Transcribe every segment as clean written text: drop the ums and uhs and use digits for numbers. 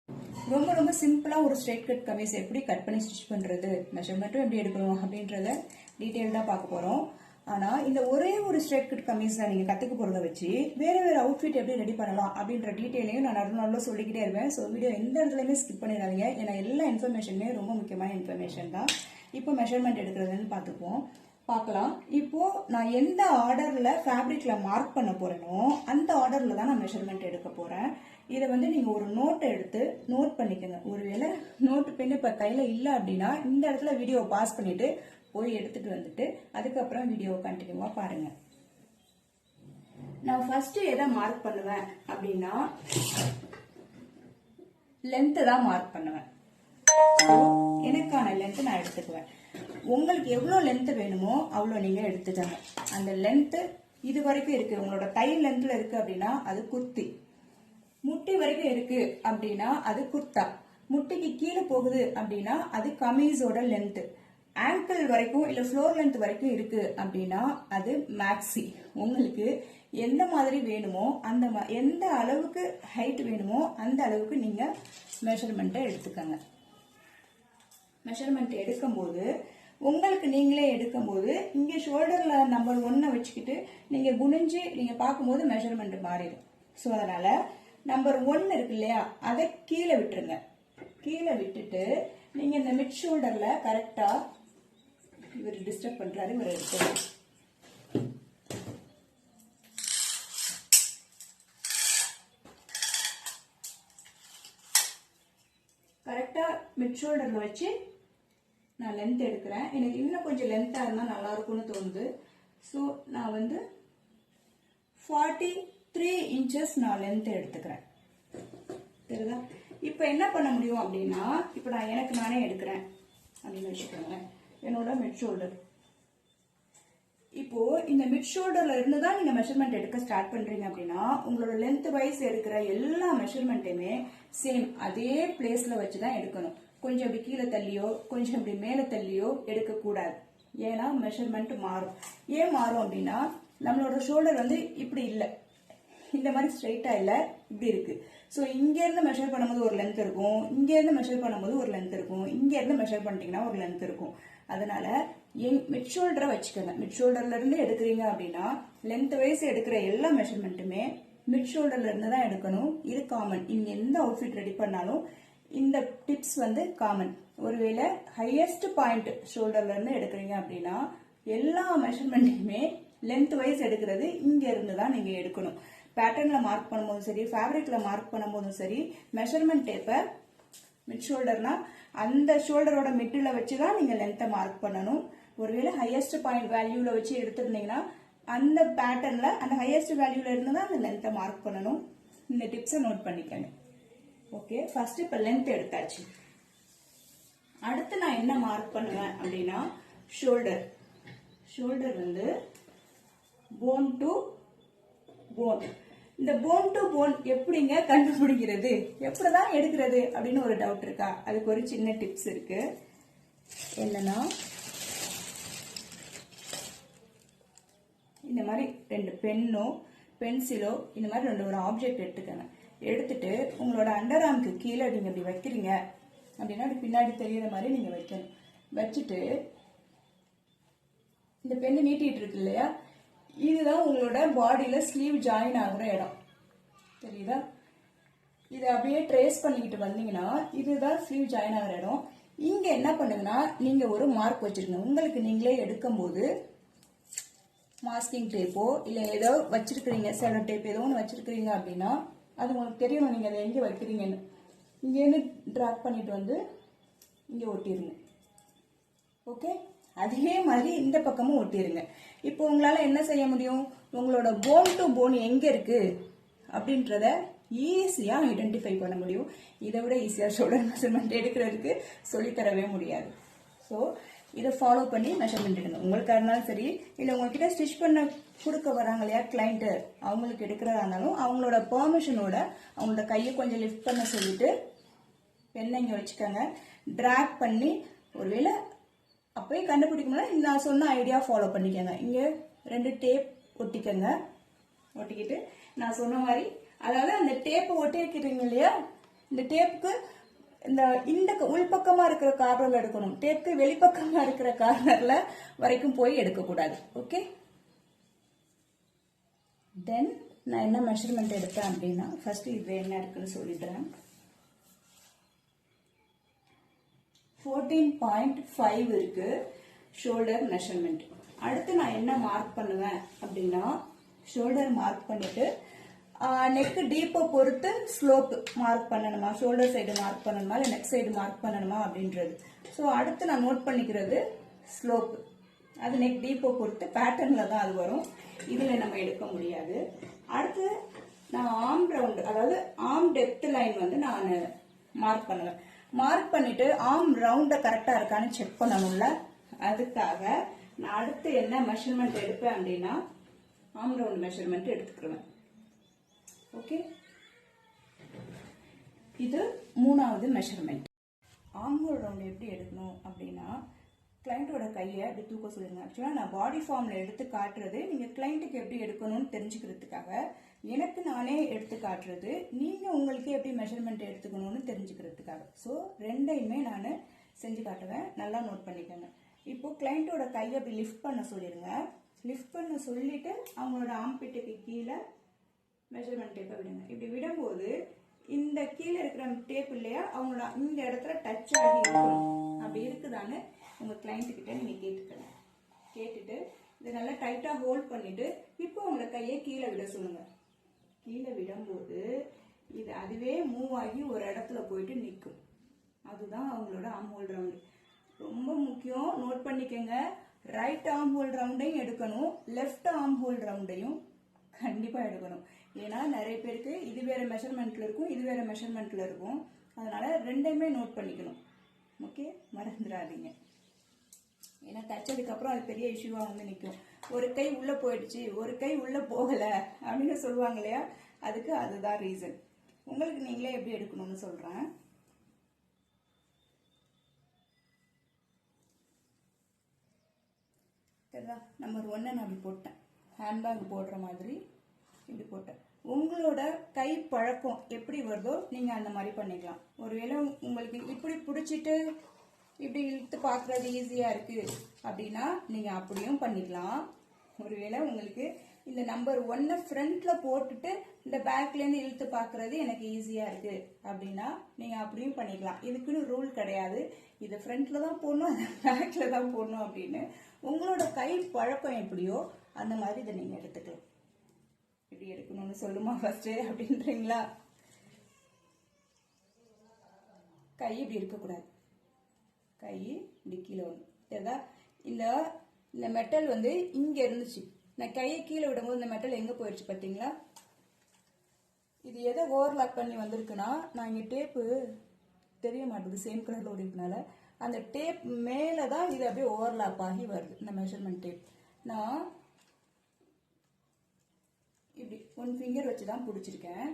ரொம்ப ரொம்ப சிம்பிளா ஒரு ஸ்ட்ரைட் கட் கமீஸ் எப்படி கட் பண்ணி ஸ்டிச் பண்றது, மெஷர்மெண்ட்டும் எப்படி எடுக்கணும் அப்படின்றத டீடைல்டா பார்க்க போறோம். ஆனா இந்த ஒரே ஒரு ஸ்ட்ரைட் கட் கமீஸ்ல நீங்க கத்துக்க போறத வச்சு வேற வேற அவுட்ஃபிட் எப்படி ரெடி பண்ணலாம் அப்படின்ற டீடைலையும் நான் நடுநடுல சொல்லிக்கிட்டே இருப்பேன். ஸோ வீடியோ எந்த இடத்துலயுமே ஸ்கிப் பண்ணிடாதீங்க. ஏன்னா எல்லா இன்ஃபர்மேஷனுமே ரொம்ப முக்கியமான இன்ஃபர்மேஷன் தான். இப்போ மெஷர்மெண்ட் எடுக்கிறதுன்னு பார்க்கலாம். இப்போ நான் எந்த ஆர்டர்ல ஃபேப்ரிக்ல மார்க் பண்ண போறேனோ அந்த ஆர்டர்ல தான் நான் மெஷர்மெண்ட் எடுக்க போறேன். இதை வந்து நீங்க ஒரு நோட்டை எடுத்து நோட் பண்ணிக்கோங்க. ஒருவேளை நோட்டு பென் இப்ப கையில இல்ல அப்படின்னா இந்த இடத்துல வீடியோ பாஸ் பண்ணிட்டு போய் எடுத்துட்டு வந்துட்டு அதுக்கப்புறம் வீடியோ கண்டினியூவா பாருங்க. நான் ஃபர்ஸ்ட் எதை மார்க் பண்ணுவேன் அப்படின்னா லென்த் தான் மார்க் பண்ணுவேன். எனக்கான லென்த் நான் எடுத்துக்குவேன். உங்களுக்கு எவ்வளவு லென்த் வேணுமோ அவ்வளவு நீங்க எடுத்துக்கங்க. அந்த லென்த் இது வரைக்கும் இருக்கு, உங்களோட தை லென்த்ல இருக்கு அப்படின்னா அது குர்த்தி. முட்டி வரைக்கும் இருக்கு அப்படின்னா அது குர்த்தா. முட்டிக்கு கீழே போகுது அப்படின்னா அது கமீஸோட லென்த். ஆங்கிள் வரைக்கும் இல்ல ஃப்ளோர் லென்த் வரைக்கும் இருக்கு அப்படின்னா அது மேக்ஸி. உங்களுக்கு எந்த மாதிரி வேணுமோ அந்த எந்த அளவுக்கு ஹைட் வேணுமோ அந்த அளவுக்கு நீங்க மெஷர்மெண்ட்டை எடுத்துக்கங்க. மெஷர்மெண்ட் எடுக்கும்போது உங்களுக்கு நீங்களே எடுக்கும்போது இங்க ஷோல்டர்ல நம்பர் 1 வச்சுக்கிட்டு நீங்க குனிஞ்சு நீங்க பார்க்கும்போது மெஷர்மெண்ட் மாறிடும். ஸோ அதனால நம்பர் 1 இருக்கு இல்லையா, அதை கீழே விட்டுருங்க. கீழே விட்டுட்டு நீங்க இந்த மிட் ஷோல்டர்ல கரெக்டா, இவர் டிஸ்டர்ப் பண்றாரு, இவர் எடுத்து கரெக்டா மிட் ஷோல்டர்ல வச்சு நான் லென்த் எடுக்கிறேன். எனக்கு இன்னும் கொஞ்சம் லென்த்தா இருந்தா நல்லா இருக்கும்னு தோணுது. ஸோ நான் வந்து 43 இன்ச்சஸ் நான் லென்த் எடுத்துக்கிறேன். தெரியுதா? இப்போ என்ன பண்ண முடியும் அப்படின்னா, இப்போ நான் எனக்கு நானே எடுக்கிறேன் அப்படின்னு வச்சுக்கோங்க. என்னோட மிட் ஷோல்டர். இப்போ இந்த மிட் ஷோல்டர்ல இருந்து தான் நீங்க மெஷர்மெண்ட் எடுக்க ஸ்டார்ட் பண்றீங்க அப்படின்னா உங்களோட லென்த் வைஸ் எடுக்கிற எல்லா மெஷர்மெண்ட்டுமே சேம் அதே பிளேஸ்ல வச்சுதான் எடுக்கணும். கொஞ்சம் அப்படி கீழே தள்ளியோ கொஞ்சம் அப்படி மேல தள்ளியோ எடுக்க கூடாது. ஏன்னா மெஷர்மெண்ட் மாறும். ஏன் மாறும் அப்படின்னா நம்மளோட ஷோல்டர் வந்து இப்படி இல்லை, இந்த மாதிரி ஸ்ட்ரைட்டா இல்ல, இப்படி இருக்கு. ஸோ இங்க இருந்து மெஷர் பண்ணும்போது ஒரு லென்த் இருக்கும், இங்க இருந்து மெஷர் பண்ணும்போது ஒரு லென்த் இருக்கும், இங்க இருந்து மெஷர் பண்ணிட்டீங்கன்னா ஒரு லென்த் இருக்கும். அதனால மிட் ஷோல்டரை வச்சுக்கோங்க. மிட் ஷோல்டர்ல இருந்து எடுக்கிறீங்க அப்படின்னா லென்த் வைஸ் எடுக்கிற எல்லா மெஷர்மெண்ட்டுமே மிட் ஷோல்டர்ல இருந்து தான் எடுக்கணும். இது காமன். நீங்க எந்த அவுட்ஃபிட் ரெடி பண்ணாலும் இந்த டிப்ஸ் வந்து காமன். ஒருவேளை ஹையஸ்ட் பாயிண்ட் ஷோல்டர்ல இருந்து எடுக்கிறீங்க அப்படின்னா எல்லா மெஷர்மெண்ட்டுமே லென்த் வைஸ் எடுக்கிறது இங்க இருந்து தான் நீங்க எடுக்கணும். பேட்டர்ன்ல மார்க் பண்ணும்போதும் சரி, ஃபேப்ரிக்ல மார்க் பண்ணும்போதும் சரி, மெஷர்மெண்ட் டேப்பை மிட் ஷோல்டர்னா அந்த ஷோல்டரோட மிட்டில் வச்சுதான் நீங்க லென்த்தை மார்க் பண்ணணும். ஒருவேளை ஹையஸ்ட் பாயிண்ட் வேல்யூல வச்சு எடுத்திருந்தீங்கன்னா அந்த பேட்டர்ன்ல அந்த ஹையஸ்ட் வேல்யூல இருந்து தான் அந்த லென்த்தை மார்க் பண்ணணும். இந்த டிப்ஸை நோட் பண்ணிக்கணும். ஓகே, ஃபர்ஸ்ட் இப்ப லென்த் எடுத்தாச்சு. அடுத்து நான் என்ன மார்க் பண்ணுவேன் அப்படின்னா ஷோல்டர். ஷோல்டர் வந்து போன் டு போன். இந்த போன் டு போன் எப்படிங்க கண்டுபிடிக்கிறது, எப்படிதான் எடுக்கிறது அப்படின்னு ஒரு டவுட் இருக்கா? அதுக்கு ஒரு சின்ன டிப்ஸ் இருக்கு. என்னன்னா இந்த மாதிரி 2 பென்னோ பென்சிலோ இந்த மாதிரி ஒரு ஆப்ஜெக்ட் எடுத்துக்கங்க. எடுத்துட்டு உங்களோட அண்டர் ஆர்ம்க்கு கீழே நீங்க இப்படி வைக்கிறீங்க அப்படின்னா பின்னாடி தெரியுற மாதிரி நீங்க வைக்கணும். வச்சுட்டு இந்த பெண்ணு நீட்டிட்டு இருக்கு இல்லையா, இதுதான் உங்களோட பாடியில ஸ்லீவ் ஜாயின் ஆகுற இடம். தெரியுதா? இதை அப்படியே ட்ரேஸ் பண்ணிக்கிட்டு வந்தீங்கன்னா இதுதான் ஸ்லீவ் ஜாயின் ஆகிற இடம். இங்க என்ன பண்ணுங்கன்னா நீங்க ஒரு மார்க் வச்சிருங்க. உங்களுக்கு நீங்களே எடுக்கும் போது மாஸ்கிங் டேப்போ இல்ல ஏதோ வச்சிருக்கிறீங்க, செலோ டேப் ஏதோ ஒன்று வச்சிருக்கிறீங்க அப்படின்னா அது உங்களுக்கு தெரியணும் நீங்க அதை எங்க வைக்கிறீங்கன்னு. இங்கேருந்து டிராக் பண்ணிட்டு வந்து இங்க ஒட்டிருங்க. ஓகே, அதே மாதிரி இந்த பக்கமும் ஒட்டிருங்க. இப்போ உங்களால என்ன செய்ய முடியும், உங்களோட போன் டு போன் எங்க இருக்கு அப்படின்றத ஈஸியா ஐடென்டிஃபை பண்ண முடியும். இதை விட ஈஸியா ஷோல்டர் மெஷர்மெண்ட் எடுக்கிறதுக்கு சொல்லித்தரவே முடியாது. ஸோ இதை ஃபாலோ பண்ணி மெஷர்மெண்ட் எடுங்க. உங்களுக்கு இருந்தாலும் சரி, இல்லை உங்ககிட்ட ஸ்டிச் பண்ண கொடுக்க வராங்க இல்லையா கிளைண்ட், அவங்களுக்கு எடுக்கிறதா இருந்தாலும் அவங்களோட பெர்மிஷனோட அவங்களோட கையை கொஞ்சம் லிஃப்ட் பண்ண சொல்லிட்டு பெண்ணை இங்கே வச்சுக்கோங்க. டிராக் பண்ணி ஒருவேளை அப்பயே கண்டுபிடிக்கணும்னா நான் சொன்ன ஐடியா ஃபாலோ பண்ணிக்கோங்க. இங்கே 2 டேப் ஒட்டிக்கோங்க. ஒட்டிக்கிட்டு நான் சொன்ன மாதிரி, அதாவது அந்த டேப்பை ஒட்டி வைக்கிறீங்க இல்லையா, இந்த டேப்புக்கு இந்த இந்த உள்பக்கமா இருக்கிற கார்னர்ல எடுக்கணும், டேப்புக்கு வெளிப்பக்கமா இருக்கிற கார்னர்ல வரைக்கும் போய் எடுக்கக்கூடாது. ஓகே, தென் நான் என்ன மெஷர்மெண்ட் எடுத்தேன் அப்படின்னா, ஃபர்ஸ்ட் இது என்ன இருக்குன்னு சொல்லிடுறேன். 14.5 இருக்கு ஷோல்டர் மெஷர்மெண்ட். அடுத்து நான் என்ன மார்க் பண்ணுவேன் அப்படின்னா, ஷோல்டர் மார்க் பண்ணிட்டு நெக் டீப்பை பொறுத்து ஸ்லோப் மார்க் பண்ணணுமா, ஷோல்டர் சைடு மார்க் பண்ணணுமா, இல்லை நெக் சைடு மார்க் பண்ணணுமா அப்படின்றது. ஸோ அடுத்து நான் நோட் பண்ணிக்கிறது ஸ்லோப். அது நெக் டீப்பை பொறுத்து பேட்டர்ன்ல தான் அது வரும், இதுல நம்ம எடுக்க முடியாது. அடுத்து நான் ஆர்ம் ரவுண்ட், அதாவது ஆர்ம் டெப்த் லைன் வந்து நான் மார்க் பண்ணுவேன். மார்க் பண்ணிட்டு ஆர்ம் ரவுண்ட கரெக்டா இருக்கான்னு செக் பண்ணணும்ல, அதுக்காக நான் அடுத்து என்ன மெஷர்மெண்ட் எடுப்பேன் அப்படின்னா, ஆர்ம் ரவுண்ட் மெஷர்மெண்ட் எடுத்துக்கிடுவேன். ஓகே, இது மூணாவது மெஷர்மெண்ட். ஆர்ம் ஹோல் ரவுண்ட் எப்படி எடுக்கணும் அப்படின்னா, கிளைண்டோட கையை அப்படி தூக்க சொல்லுங்க. ஆக்சுவலாக நான் பாடி ஃபார்மில் எடுத்து காட்டுறது நீங்கள் கிளைண்ட்டுக்கு எப்படி எடுக்கணும்னு தெரிஞ்சுக்கிறதுக்காக, எனக்கு நானே எடுத்து காட்டுறது நீங்கள் உங்களுக்கு எப்படி மெஷர்மெண்ட் எடுத்துக்கணும்னு தெரிஞ்சுக்கிறதுக்காக. ஸோ ரெண்டையுமே நான் செஞ்சு காட்டுவேன், நல்லா நோட் பண்ணிக்கோங்க. இப்போ கிளைண்டோட கையை அப்படி லிஃப்ட் பண்ண சொல்லிடுங்க. லிஃப்ட் பண்ண சொல்லிட்டு அவங்களோட ஆம்பிட்டுக்கு கீழே மெஷர்மெண்ட் டேப்பை விடுங்க. இப்படி விடும்போது இந்த கீழே இருக்கிற டேப் இல்லையா, அவங்களோட இந்த இடத்துல டச் ஆகி இருக்கணும். அப்படி இருக்குதான்னு உங்க கிளைண்ட் கிட்ட நீங்க கேட்டுக்கணும். கேட்டுட்டு இதை நல்லா டைட்டா ஹோல்ட் பண்ணிட்டு இப்போ உங்களை கையை கீழே விட சொல்லுங்க. கீழே விடும்போது இது அதுவே மூவ் ஆகி ஒரு இடத்துல போயிட்டு நிற்கும். அதுதான் அவங்களோட ஆர்ம் ஹோல் ரவுண்டு. ரொம்ப முக்கியம், நோட் பண்ணிக்கங்க. ரைட் ஆர்ம் ஹோல் ரவுண்டையும் எடுக்கணும், லெஃப்ட் ஆர்ம் ஹோல் ரவுண்டையும் கண்டிப்பா எடுக்கணும். ஏன்னா நிறைய பேருக்கு இது வேற மெஷர்மெண்ட்ல இருக்கும், இது வேற மெஷர்மெண்ட்ல இருக்கும். அதனால ரெண்டையுமே நோட் பண்ணிக்கணும். ஓகே, மறந்துடாதீங்க. ஏன்னா தச்சதுக்கு அப்புறம் அது பெரிய இஷ்யூவா வந்து நிற்கும். ஒரு கை உள்ள போயிடுச்சு, ஒரு கை உள்ள போகல அப்படின்னு சொல்லுவாங்க இல்லையா, அதுக்கு அதுதான் ரீசன். உங்களுக்கு நீங்களே எப்படி எடுக்கணும்னு சொல்றேன். நம்பர் 1 நான் அப்படி போட்டேன், ஹேண்ட்பேக் போடுற மாதிரி இப்படி போட்டேன். உங்களோட கை பழக்கம் எப்படி வருதோ நீங்க அந்த மாதிரி பண்ணிக்கலாம். ஒருவேளை உங்களுக்கு இப்படி பிடிச்சிட்டு இப்படி இழுத்து பார்க்கறது ஈஸியா இருக்கு அப்படின்னா நீங்க அப்படியும் பண்ணிக்கலாம். ஒருவேளை உங்களுக்கு இந்த நம்பர் 1 ஃப்ரண்ட்ல போட்டுட்டு இந்த பேக்ல இருந்து இழுத்து பார்க்கறது எனக்கு ஈஸியா இருக்கு அப்படின்னா நீங்க அப்படியும் பண்ணிக்கலாம். இதுக்குன்னு ரூல் கிடையாது, இது ஃப்ரண்ட்ல தான் போடணும், அது பேக்ல தான் போடணும் அப்படின்னு. உங்களோட கை பழக்கம் எப்படியோ அந்த மாதிரி இதை நீங்க எடுத்துக்கலாம். இப்படி எடுக்கணும்னு சொல்லுமா ஃபர்ஸ்ட் அப்படின்றீங்களா? கை இப்படி இருக்கக்கூடாது, கை இப்படி கீழே வரும். சரிதா? இந்த மெட்டல் வந்து இங்க இருந்துச்சு, நான் கையை கீழே விடும்போது இந்த மெட்டல் எங்க போயிடுச்சு பார்த்தீங்களா? இது எதை ஓவர்லாக் பண்ணி வந்திருக்குன்னா, நான் இங்க டேப்பு தெரிய மாட்டேங்குது சேம் கலர்ல ஓடினால, அந்த டேப் மேலதான் இது அப்படியே ஓவர்லாப் ஆகி வருது. இந்த மெஷர்மெண்ட் டேப் நான் இப்படி 1 ஃபிங்கர் வச்சுதான் பிடிச்சிருக்கேன்.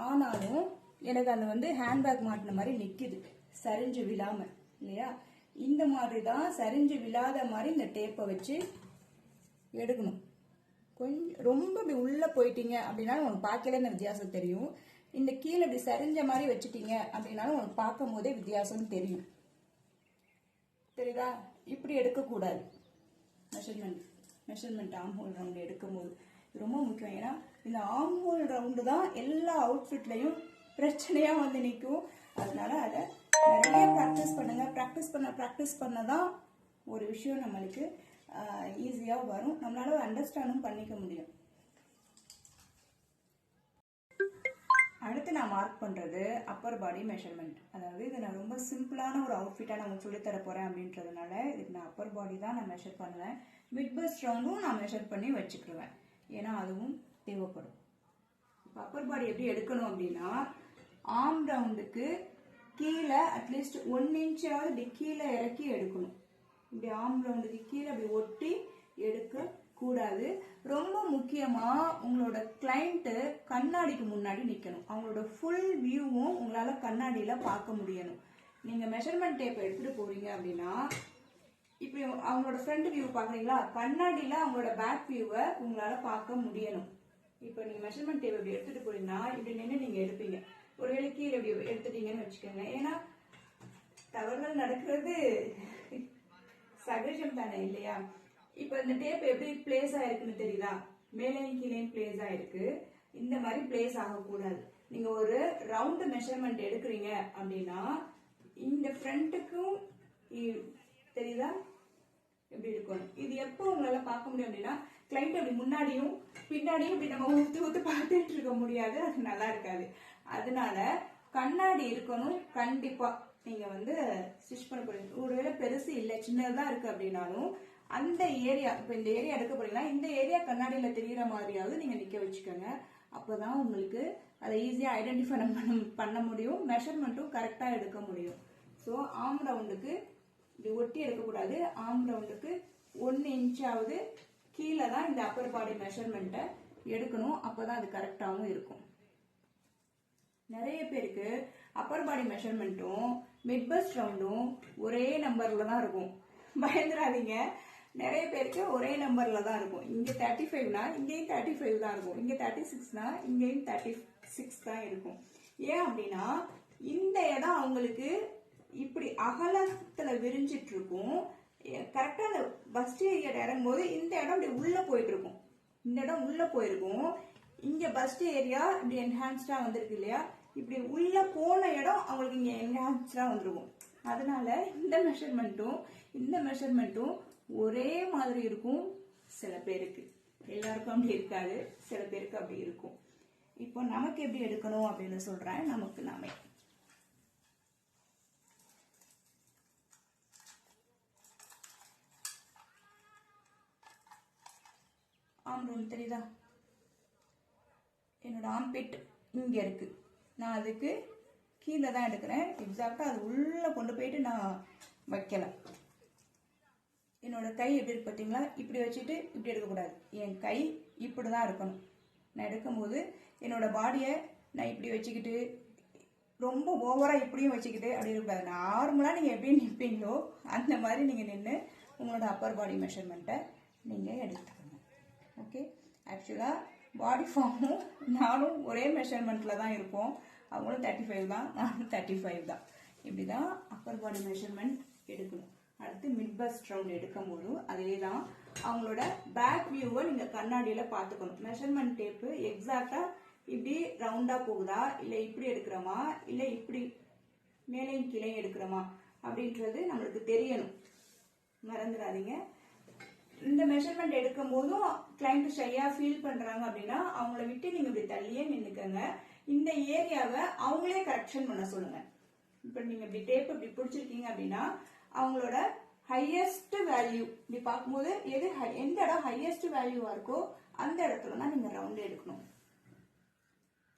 ஆனாலும் எனக்கு அந்த வந்து ஹேண்ட்பேக் மாட்டின மாதிரி நிக்குது, சரிஞ்சு விழாம இல்லையா? இந்த மாதிரி தான் சரிஞ்சு விழாத மாதிரி இந்த டேப்பை வச்சு எடுக்கணும். கொஞ்சம் ரொம்ப இப்படி உள்ள போயிட்டீங்க அப்படின்னாலும் உங்களுக்கு பார்க்கல இந்த வித்தியாசம் தெரியும். இந்த கீழே இப்படி சரிஞ்ச மாதிரி வச்சுட்டீங்க அப்படின்னாலும் உங்களுக்கு பார்க்கும் போதே வித்தியாசம் தெரியும். தெரியுதா? இப்படி எடுக்கக்கூடாது. மெஷர்மெண்ட் ஆர்ம் ஹோல் ரவுண்ட் எடுக்கும் போது ரொம்ப முக்கியம். ஏன்னா இந்த ஆர்ம் ஹோல் ரவுண்டு தான் எல்லா அவுட்ஃபிட்லையும் பிரச்சனையா வந்து நிற்கும். அதனால அதை நிறைய ப்ராக்டிஸ் பண்ணுங்க. ப்ராக்டிஸ் பண்ணதான் ஒரு விஷயம் நம்மளுக்கு ஈஸியா வரும், நம்மளால அண்டர்ஸ்டாண்டும் பண்ணிக்க முடியும். அடுத்து நான் மார்க் பண்றது அப்பர் பாடி மெஷர்மெண்ட். அதாவது இது நான் ரொம்ப சிம்பிளான ஒரு அவுட்ஃபிட்டா நான் சொல்லித்தர போறேன் அப்படின்றதுனால இதுக்கு நான் அப்பர் பாடி தான் நான் மெஷர் பண்ணுவேன். மிட் பஸ்ட் ரவுண்டும் நான் மெஷர் பண்ணி வச்சுக்கிடுவேன், ஏன்னா அதுவும் தேவைப்படும். இப்போ அப்பர் பாடி எப்படி எடுக்கணும் அப்படின்னா, ஆர்ம் ரவுண்டுக்கு கீழே அட்லீஸ்ட் 1 இன்ச்சாவது இப்படி கீழே இறக்கி எடுக்கணும். இப்படி ஆர்ம் ரவுண்டுக்கு கீழே அப்படி ஒட்டி எடுக்க கூடாது. ரொம்ப முக்கியமா உங்களோட கிளைண்ட் கண்ணாடிக்கு முன்னாடி நிக்கணும். அவங்களோட ஃபுல் வியூவும் உங்களால கண்ணாடியில பார்க்க முடியணும். நீங்க மெஷர்மெண்ட் டேப் எடுத்துட்டு போறீங்க அப்படின்னா, இப்படி அவங்களோட ஃப்ரண்ட் வியூ பாக்குறீங்களா, கண்ணாடியில அவங்களோட பேக் வியூவை உங்களால பார்க்க முடியணும். இப்போ நீங்க மெஷர்மெண்ட் டேப் இப்படி எடுத்துட்டு போறீங்கன்னா இப்படி நின்று நீங்க எடுப்பீங்க. ஒருவேளை கீழே இப்படி எடுத்துட்டீங்கன்னு வச்சுக்கோங்க. ஏன்னா தவறுகள் நடக்கிறது சகஜம் தானே இல்லையா? இப்ப இந்த டேப் எப்படி பிளேஸ் ஆயிருக்குன்னு தெரியுதா? மேலையும் கீழையும் பிளேஸ் ஆயிருக்கு. இந்த மாதிரி பிளேஸ் ஆகக்கூடாது. நீங்க ஒரு ரவுண்ட் மெஷர்மெண்ட் எடுக்கிறீங்க அப்படின்னா இந்த ஃப்ரண்ட்டுக்கும் தெரியுதா எப்படி இருக்கணும். இது எப்போ உங்களால பார்க்க முடியும் அப்படின்னா கிளைண்ட் அப்படி முன்னாடியும் பின்னாடியும் இப்படி நம்ம ஊத்து ஊத்து பார்த்துட்டு இருக்க முடியாது, அது நல்லா இருக்காது. அதனால கண்ணாடி இருக்கணும் கண்டிப்பா. நீங்க வந்து ஸ்டிச் பண்ண போறீங்க, ஒருவேளை பெருசு இல்லை சின்னதான் இருக்கு அப்படின்னாலும் அந்த ஏரியா, இப்ப இந்த ஏரியா எடுக்க போறீங்கன்னா இந்த ஏரியா கண்ணாடியில தெரியற மாதிரியாவது நீங்க நிக்க வச்சுக்கோங்க. அப்பதான் உங்களுக்கு அதை ஈஸியா ஐடென்டிஃபை பண்ண முடியும், மெஷர்மெண்ட்டும் கரெக்டா எடுக்க முடியும். ஸோ ஆம் ரவுண்டுக்கு இப்படி ஒட்டி எடுக்கக்கூடாது. ஆம் ரவுண்டுக்கு 1 இன்ச்சாவது கீழே தான் இந்த அப்பர் பாடி மெஷர்மெண்ட்டை எடுக்கணும். அப்பதான் அது கரெக்டாகவும் இருக்கும். நிறைய பேருக்கு அப்பர் பாடி மெஷர்மெண்ட்டும் மிட் பஸ்ட் ரவுண்டும் ஒரே நம்பர்ல தான் இருக்கும். பயந்துடாதீங்க, நிறைய பேருக்கு ஒரே நம்பர்ல தான் இருக்கும். இங்க 35னா இங்கேயும் 35 தான் இருக்கும், இங்க 36னா இங்கேயும் 36 தான் இருக்கும். ஏன் அப்படின்னா இந்த இடம் அவங்களுக்கு இப்படி அகலத்துல விரிஞ்சிட்டு இருக்கும். கரெக்டா அந்த பஸ்ட் ஏரியா இறங்கும் போது இந்த இடம் இப்படி உள்ள போயிட்டு இருக்கும், இந்த இடம் உள்ள போயிருக்கும். இங்க பஸ்ட் ஏரியா இப்படி என்ஹான்ஸ்டா வந்திருக்கு இல்லையா? இப்படி உள்ள போன இடம் அவங்களுக்கு இங்க என்ஹான்ஸ்டா வந்துருக்கும். அதனால இந்த மெஷர்மெண்ட்டும் ஒரே மாதிரி இருக்கும். சில பேருக்கு, எல்லாருக்கும் அப்படி இருக்காது, சில பேருக்கு அப்படி இருக்கும். இப்போ நமக்கு எப்படி எடுக்கணும் அப்படின்னு சொல்றேன். நமக்கு நாமே ஆம் ரவுண்ட் தெரியுதா? என்னோட ஆம்பிட் இங்க இருக்கு, நான் அதுக்கு கீழே தான் எடுக்கிறேன். எக்ஸாக்டா அது உள்ள கொண்டு போயிட்டு நான் வைக்கல. என்னோட கை எப்படி இருக்கு பார்த்தீங்களா? இப்படி வச்சுட்டு இப்படி எடுக்கக்கூடாது, என் கை இப்படி தான் இருக்கணும். நான் எடுக்கும்போது என்னோட பாடியை நான் இப்படி வச்சுக்கிட்டு ரொம்ப ஓவராக இப்படியும் வச்சுக்கிட்டு அப்படி இருக்கக்கூடாது. நார்மலாக நீங்கள் எப்படி நிற்பீங்களோ அந்த மாதிரி நீங்கள் நின்று உங்களோட அப்பர் பாடி மெஷர்மெண்ட்டை நீங்கள் எடுத்துக்கணும். ஓகே, ஆக்சுவலாக பாடி ஃபார்மும் நானும் ஒரே மெஷர்மெண்ட்டில் தான் இருப்போம். அவங்களும் 35 தான், நானும் 35 தான். இப்படி தான் அப்பர் பாடி மெஷர்மெண்ட் எடுக்கணும். அடுத்து மிட் பஸ்ட் ரவுண்ட் எடுக்கும் போதும் அதே தான். அவங்களோட பேக் வியூவை நீங்கள் கண்ணாடியில் பார்த்துக்கணும். மெஷர்மெண்ட் டேப்பு எக்ஸாக்டாக இப்படி ரவுண்டாக போகுதா, இல்லை இப்படி எடுக்கிறோமா, இல்லை இப்படி மேலையும் கீழையும் எடுக்கிறோமா அப்படின்றது நம்மளுக்கு தெரியணும், மறந்துடாதீங்க. இந்த மெஷர்மெண்ட் எடுக்கும் போதும் கிளைண்ட் ஷையா ஃபீல் பண்றாங்க அப்படின்னா அவங்கள விட்டு நீங்க இப்படி தள்ளியே நின்னுக்கங்க. இந்த ஏரியாவை அவங்களே கரெக்ஷன் பண்ண சொல்லுங்க. இப்ப நீங்க இப்படி டேப் இப்படி பிடிச்சிருக்கீங்க அப்படின்னா அவங்களோட ஹையஸ்ட் வேல்யூ இப்படி பார்க்கும்போது எந்த இடம் ஹையஸ்ட் வேல்யூவா இருக்கோ அந்த இடத்துல தான் நீங்க ரவுண்ட் எடுக்கணும்.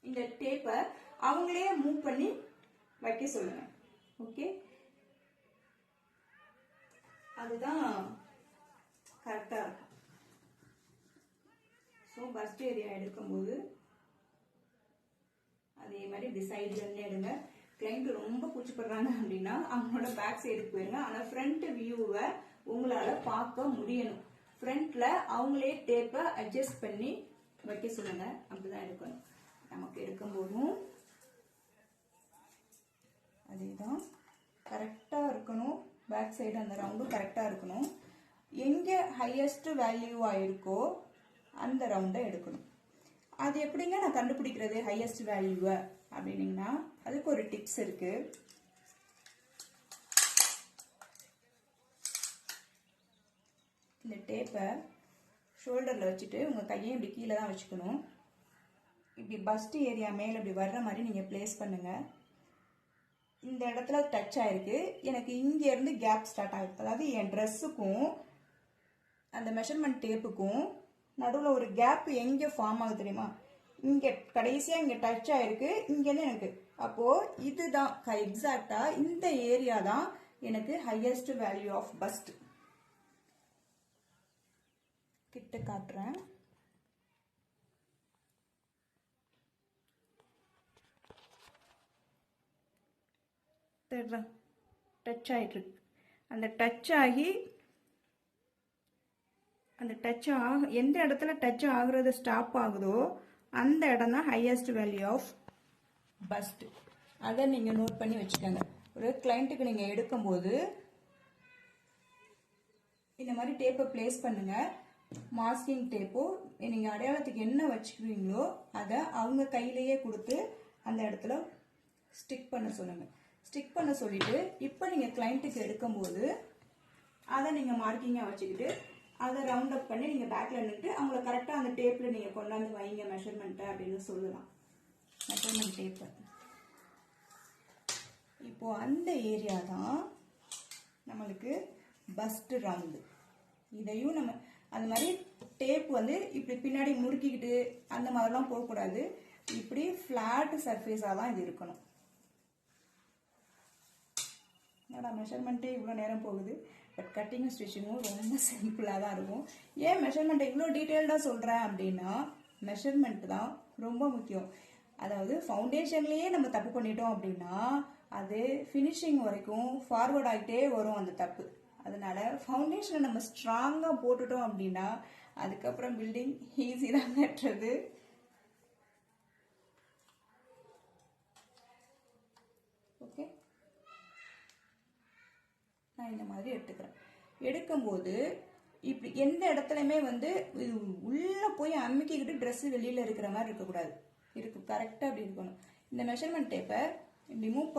இந்த டேப்பை அவங்களே மூவ் பண்ணி வைக்க சொல்லுங்க. ஓகே, அதுதான் கரெக்டா இருக்கும். ஸோ பஸ்ட் ஏரியா எடுக்கும்போது அதே மாதிரி இப்படி சைட்ல இருந்து எடுங்க. கிளைண்ட் ரொம்ப கூச்சப்படுறாங்க அப்படின்னா அவங்களோட பேக் சைடுக்கு போயிருங்க. ஆனா ஃப்ரண்ட் வியூவை உங்களால பார்க்க முடியணும். ஃப்ரண்ட்ல அவங்களே டேப்பை அட்ஜஸ்ட் பண்ணி வைக்க சொல்லுங்க. அப்படிதான் எடுக்கணும். நமக்கு எடுக்கும்போதும் அதேதான் கரெக்டா இருக்கணும். பேக் சைடு அந்த ரவுண்டும் கரெக்டா இருக்கணும். எங்க ஹையஸ்ட் வேல்யூவா இருக்கோ அந்த ரவுண்டை எடுக்கணும். அது எப்படிங்க நான் கண்டுபிடிக்கிறது ஹையஸ்ட் வேல்யூவை அப்படின்னீங்கன்னா அதுக்கு ஒரு டிப்ஸ் இருக்கு. இந்த டேப்பை ஷோல்டர்ல வச்சுட்டு உங்க கையை இப்படி கீழே தான் வச்சுக்கணும். இப்படி பஸ்ட் ஏரியா மேல இப்படி வர்ற மாதிரி நீங்க பிளேஸ் பண்ணுங்க. இந்த இடத்துல டச் ஆயிருக்கு, எனக்கு இங்க இருந்து கேப் ஸ்டார்ட் ஆயிருக்கு. அதாவது என் ட்ரெஸ்ஸுக்கும் அந்த மெஷர்மெண்ட் டேப்புக்கும் நடுவில் ஒரு கேப் எங்கே ஃபார்ம் ஆகுது தெரியுமா? இங்கே கடைசியாக இங்கே டச் ஆயிருக்கு, இங்கேருந்து எனக்கு. அப்போது இதுதான் எக்ஸாக்டாக இந்த ஏரியா தான் எனக்கு ஹையஸ்ட் வேல்யூ ஆஃப் பஸ்ட். கிட்ட காட்டுறேன். டச் ஆகிட்டு அந்த டச் ஆகி எந்த இடத்துல டச் ஆகுறது ஸ்டாப் ஆகுதோ அந்த இடம் தான் ஹையஸ்ட் வேல்யூ ஆஃப் பஸ்ட். அதை நீங்கள் நோட் பண்ணி வச்சுக்கோங்க. ஒரு கிளைண்ட்டுக்கு நீங்கள் எடுக்கும்போது இந்த மாதிரி டேப்பை பிளேஸ் பண்ணுங்க. மாஸ்கிங் டேப்போ நீங்கள் அடையாளத்துக்கு என்ன வச்சுக்கிறீங்களோ அதை அவங்க கையிலேயே கொடுத்து அந்த இடத்துல ஸ்டிக் பண்ண சொல்லுங்க. ஸ்டிக் பண்ண சொல்லிட்டு இப்போ நீங்கள் கிளைண்ட்டுக்கு எடுக்கும்போது அதை நீங்கள் மார்க்கிங்காக வச்சுக்கிட்டு அதை ரவுண்ட் அப் பண்ணி நீங்கள் பேக்கில் நின்றுட்டு அவங்கள கரெக்டாக அந்த டேப்பில் நீங்கள் கொண்டாந்து வைங்க மெஷர்மெண்ட்டை அப்படின்னு சொல்லலாம். Measurement tape. இப்போ அந்த ஏரியா தான் நம்மளுக்கு பஸ்ட் ரவுண்டு. இதையும் நம்ம அந்த மாதிரி டேப் வந்து இப்படி பின்னாடி முறுக்கிக்கிட்டு அந்த மாதிரிலாம் போகக்கூடாது. இப்படி ஃப்ளாட் சர்ஃபேஸாக தான் இது இருக்கணும். என்னடா மெஷர்மெண்ட்டே இவ்வளோ நேரம் போகுது. பட் கட்டிங்கும் ஸ்டிச்சிங்கும் ரொம்ப சிம்பிளாக தான் இருக்கும். ஏன் மெஷர்மெண்ட்டை இவ்வளோ டீட்டெயில்டாக சொல்கிறேன் அப்படின்னா மெஷர்மெண்ட் தான் ரொம்ப முக்கியம். அதாவது ஃபவுண்டேஷன்லேயே நம்ம தப்பு பண்ணிட்டோம் அப்படின்னா அது ஃபினிஷிங் வரைக்கும் ஃபார்வர்ட் ஆகிட்டே வரும் அந்த தப்பு. அதனால ஃபவுண்டேஷனை நம்ம ஸ்ட்ராங்காக போட்டுட்டோம் அப்படின்னா அதுக்கப்புறம் பில்டிங் ஈஸி தான் கட்டுறது. ஓகே, நான் இந்த மாதிரி எடுத்துக்கிறேன். எடுக்கும்போது இப்படி எந்த இடத்துலையுமே வந்து உள்ளே போய் அமுக்கிக்கிட்டு ட்ரெஸ்ஸு வெளியில் இருக்கிற மாதிரி இருக்கக்கூடாது. இருக்கு கரெக்டாக அப்படி இருக்கணும். இந்த மெஷர்மெண்ட் டேப்பை இப்படி மூவ்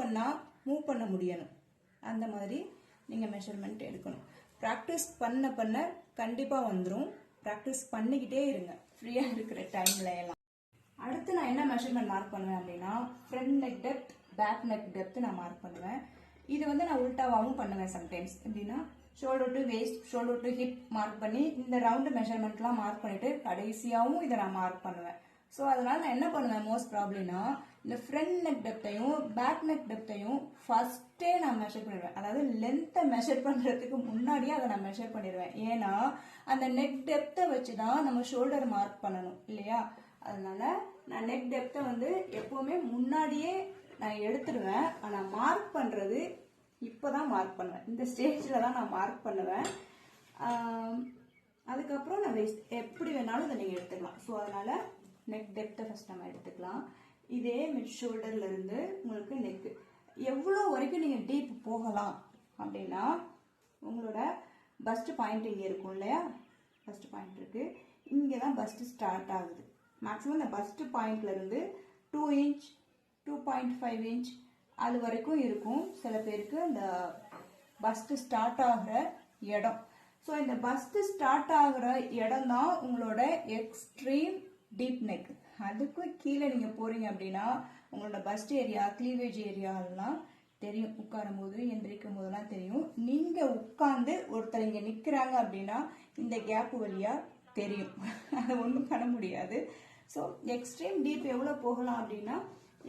பண்ண முடியணும். அந்த மாதிரி நீங்கள் மெஷர்மெண்ட் எடுக்கணும். ப்ராக்டிஸ் பண்ண கண்டிப்பாக வந்துடும். ப்ராக்டிஸ் பண்ணிக்கிட்டே இருங்க ஃப்ரீயாக இருக்கிற டைமில் எல்லாம். அடுத்து நான் என்ன மெஷர்மெண்ட் மார்க் பண்ணுவேன் அப்படின்னா front neck depth, back neck depth நான் மார்க் பண்ணுவேன். இது வந்து நான் உல்டாவாகவும் பண்ணுவேன் சம்டைம்ஸ். எப்படின்னா shoulder to waist, shoulder to hip mark பண்ணி இந்த ரவுண்டு மெஷர்மெண்ட்லாம் மார்க் பண்ணிட்டு கடைசியாகவும் இதை நான் மார்க் பண்ணுவேன். ஸோ அதனால நான் என்ன பண்ணுவேன் மோஸ்ட் ப்ராப்ளம்னா இந்த ஃப்ரண்ட் நெக் டெப்த்தையும் பேக் நெக் டெப்த்தையும் ஃபர்ஸ்டே நான் மெஷர் பண்ணிடுவேன். அதாவது லென்த்தை மெஷர் பண்ணுறதுக்கு முன்னாடியே அதை நான் மெஷர் பண்ணிடுவேன். ஏன்னா அந்த நெக் டெப்த்தை வச்சு தான் நம்ம ஷோல்டர் மார்க் பண்ணணும் இல்லையா? அதனால நான் நெக் டெப்த்தை வந்து எப்போவுமே முன்னாடியே நான் எடுத்துடுவேன். ஆனால் மார்க் பண்ணுறது இப்போ தான் மார்க் பண்ணுவேன். இந்த ஸ்டேஜில் தான் நான் மார்க் பண்ணுவேன். அதுக்கப்புறம் நான் வேஸ்ட் எப்படி வேணாலும் இதை நீங்கள் எடுத்துக்கலாம். ஸோ அதனால் நெக் டெப்த்தை ஃபஸ்ட் நம்ம எடுத்துக்கலாம். இதே மிட் ஷோல்டர்ல இருந்து உங்களுக்கு நெக்கு எவ்வளோ வரைக்கும் நீங்கள் டீப் போகலாம் அப்படின்னா உங்களோட பஸ்ட் பாயிண்ட் இங்கே இருக்கும் இல்லையா? பஸ்ட் பாயிண்ட் இருக்கு, இங்கே தான் பஸ்ட் ஸ்டார்ட் ஆகுது. மேக்ஸிமம் இந்த பஸ்ட் பாயிண்ட்ல இருந்து 2 இன்ச் 2.5 இன்ச் அது வரைக்கும் இருக்கும். சில பேருக்கு இந்த பஸ்ட் ஸ்டார்ட் ஆகிற இடம். ஸோ இந்த பஸ்ட் ஸ்டார்ட் ஆகிற இடம் தான் உங்களோட எக்ஸ்ட்ரீம் டீப் நெக். அதுக்கு கீழே நீங்கள் போறீங்க அப்படின்னா உங்களோட பஸ்ட் ஏரியா, கிளீவேஜ் ஏரியாலாம் தெரியும். உட்காரும் போது எந்திரிக்கும் போதெல்லாம் தெரியும். நீங்கள் உட்காந்து ஒருத்தர் இங்கே நிற்கிறாங்க அப்படின்னா இந்த கேப் வழியாக தெரியும். அதை ஒன்றும் பண்ண முடியாது. ஸோ எக்ஸ்ட்ரீம் டீப் எவ்வளோ போகலாம் அப்படின்னா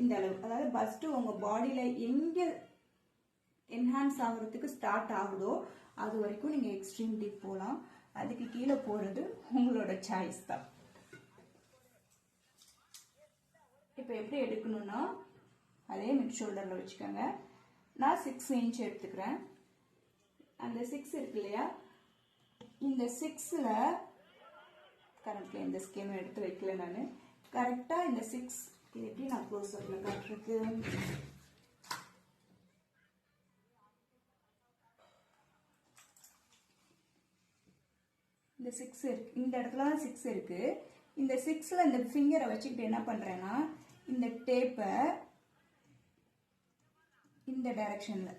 இந்த அளவு. அதாவது பஸ்ட் உங்கள் பாடியில் எங்கே என்ஹான்ஸ் ஆகுறதுக்கு ஸ்டார்ட் ஆகுதோ அது வரைக்கும் நீங்கள் எக்ஸ்ட்ரீம் டீப் போகலாம். அதுக்கு கீழே போகிறது உங்களோட சாய்ஸ் தான். இப்போ எப்படி எடுக்கணும்னா அதே மிட் ஷோல்டரில் வச்சுக்கோங்க. நான் 6 இன்ச் எடுத்துக்கிறேன். அந்த 6 இருக்கு இல்லையா? இந்த 6ல் கரெக்டாக இந்த ஸ்கேமை எடுத்து வைக்கல நான். கரெக்டாக இந்த 6 இது எப்படி நான் க்ளோஸ் அப்பில் காட்டுறது? இந்த 6 இருக்கு, இந்த இடத்துல தான் 6 இருக்கு. இந்த 6ல் இந்த ஃபிங்கரை வச்சுக்கிட்டு என்ன பண்ணுறேன்னா இந்த டேப்பை இந்த டைரக்ஷனில்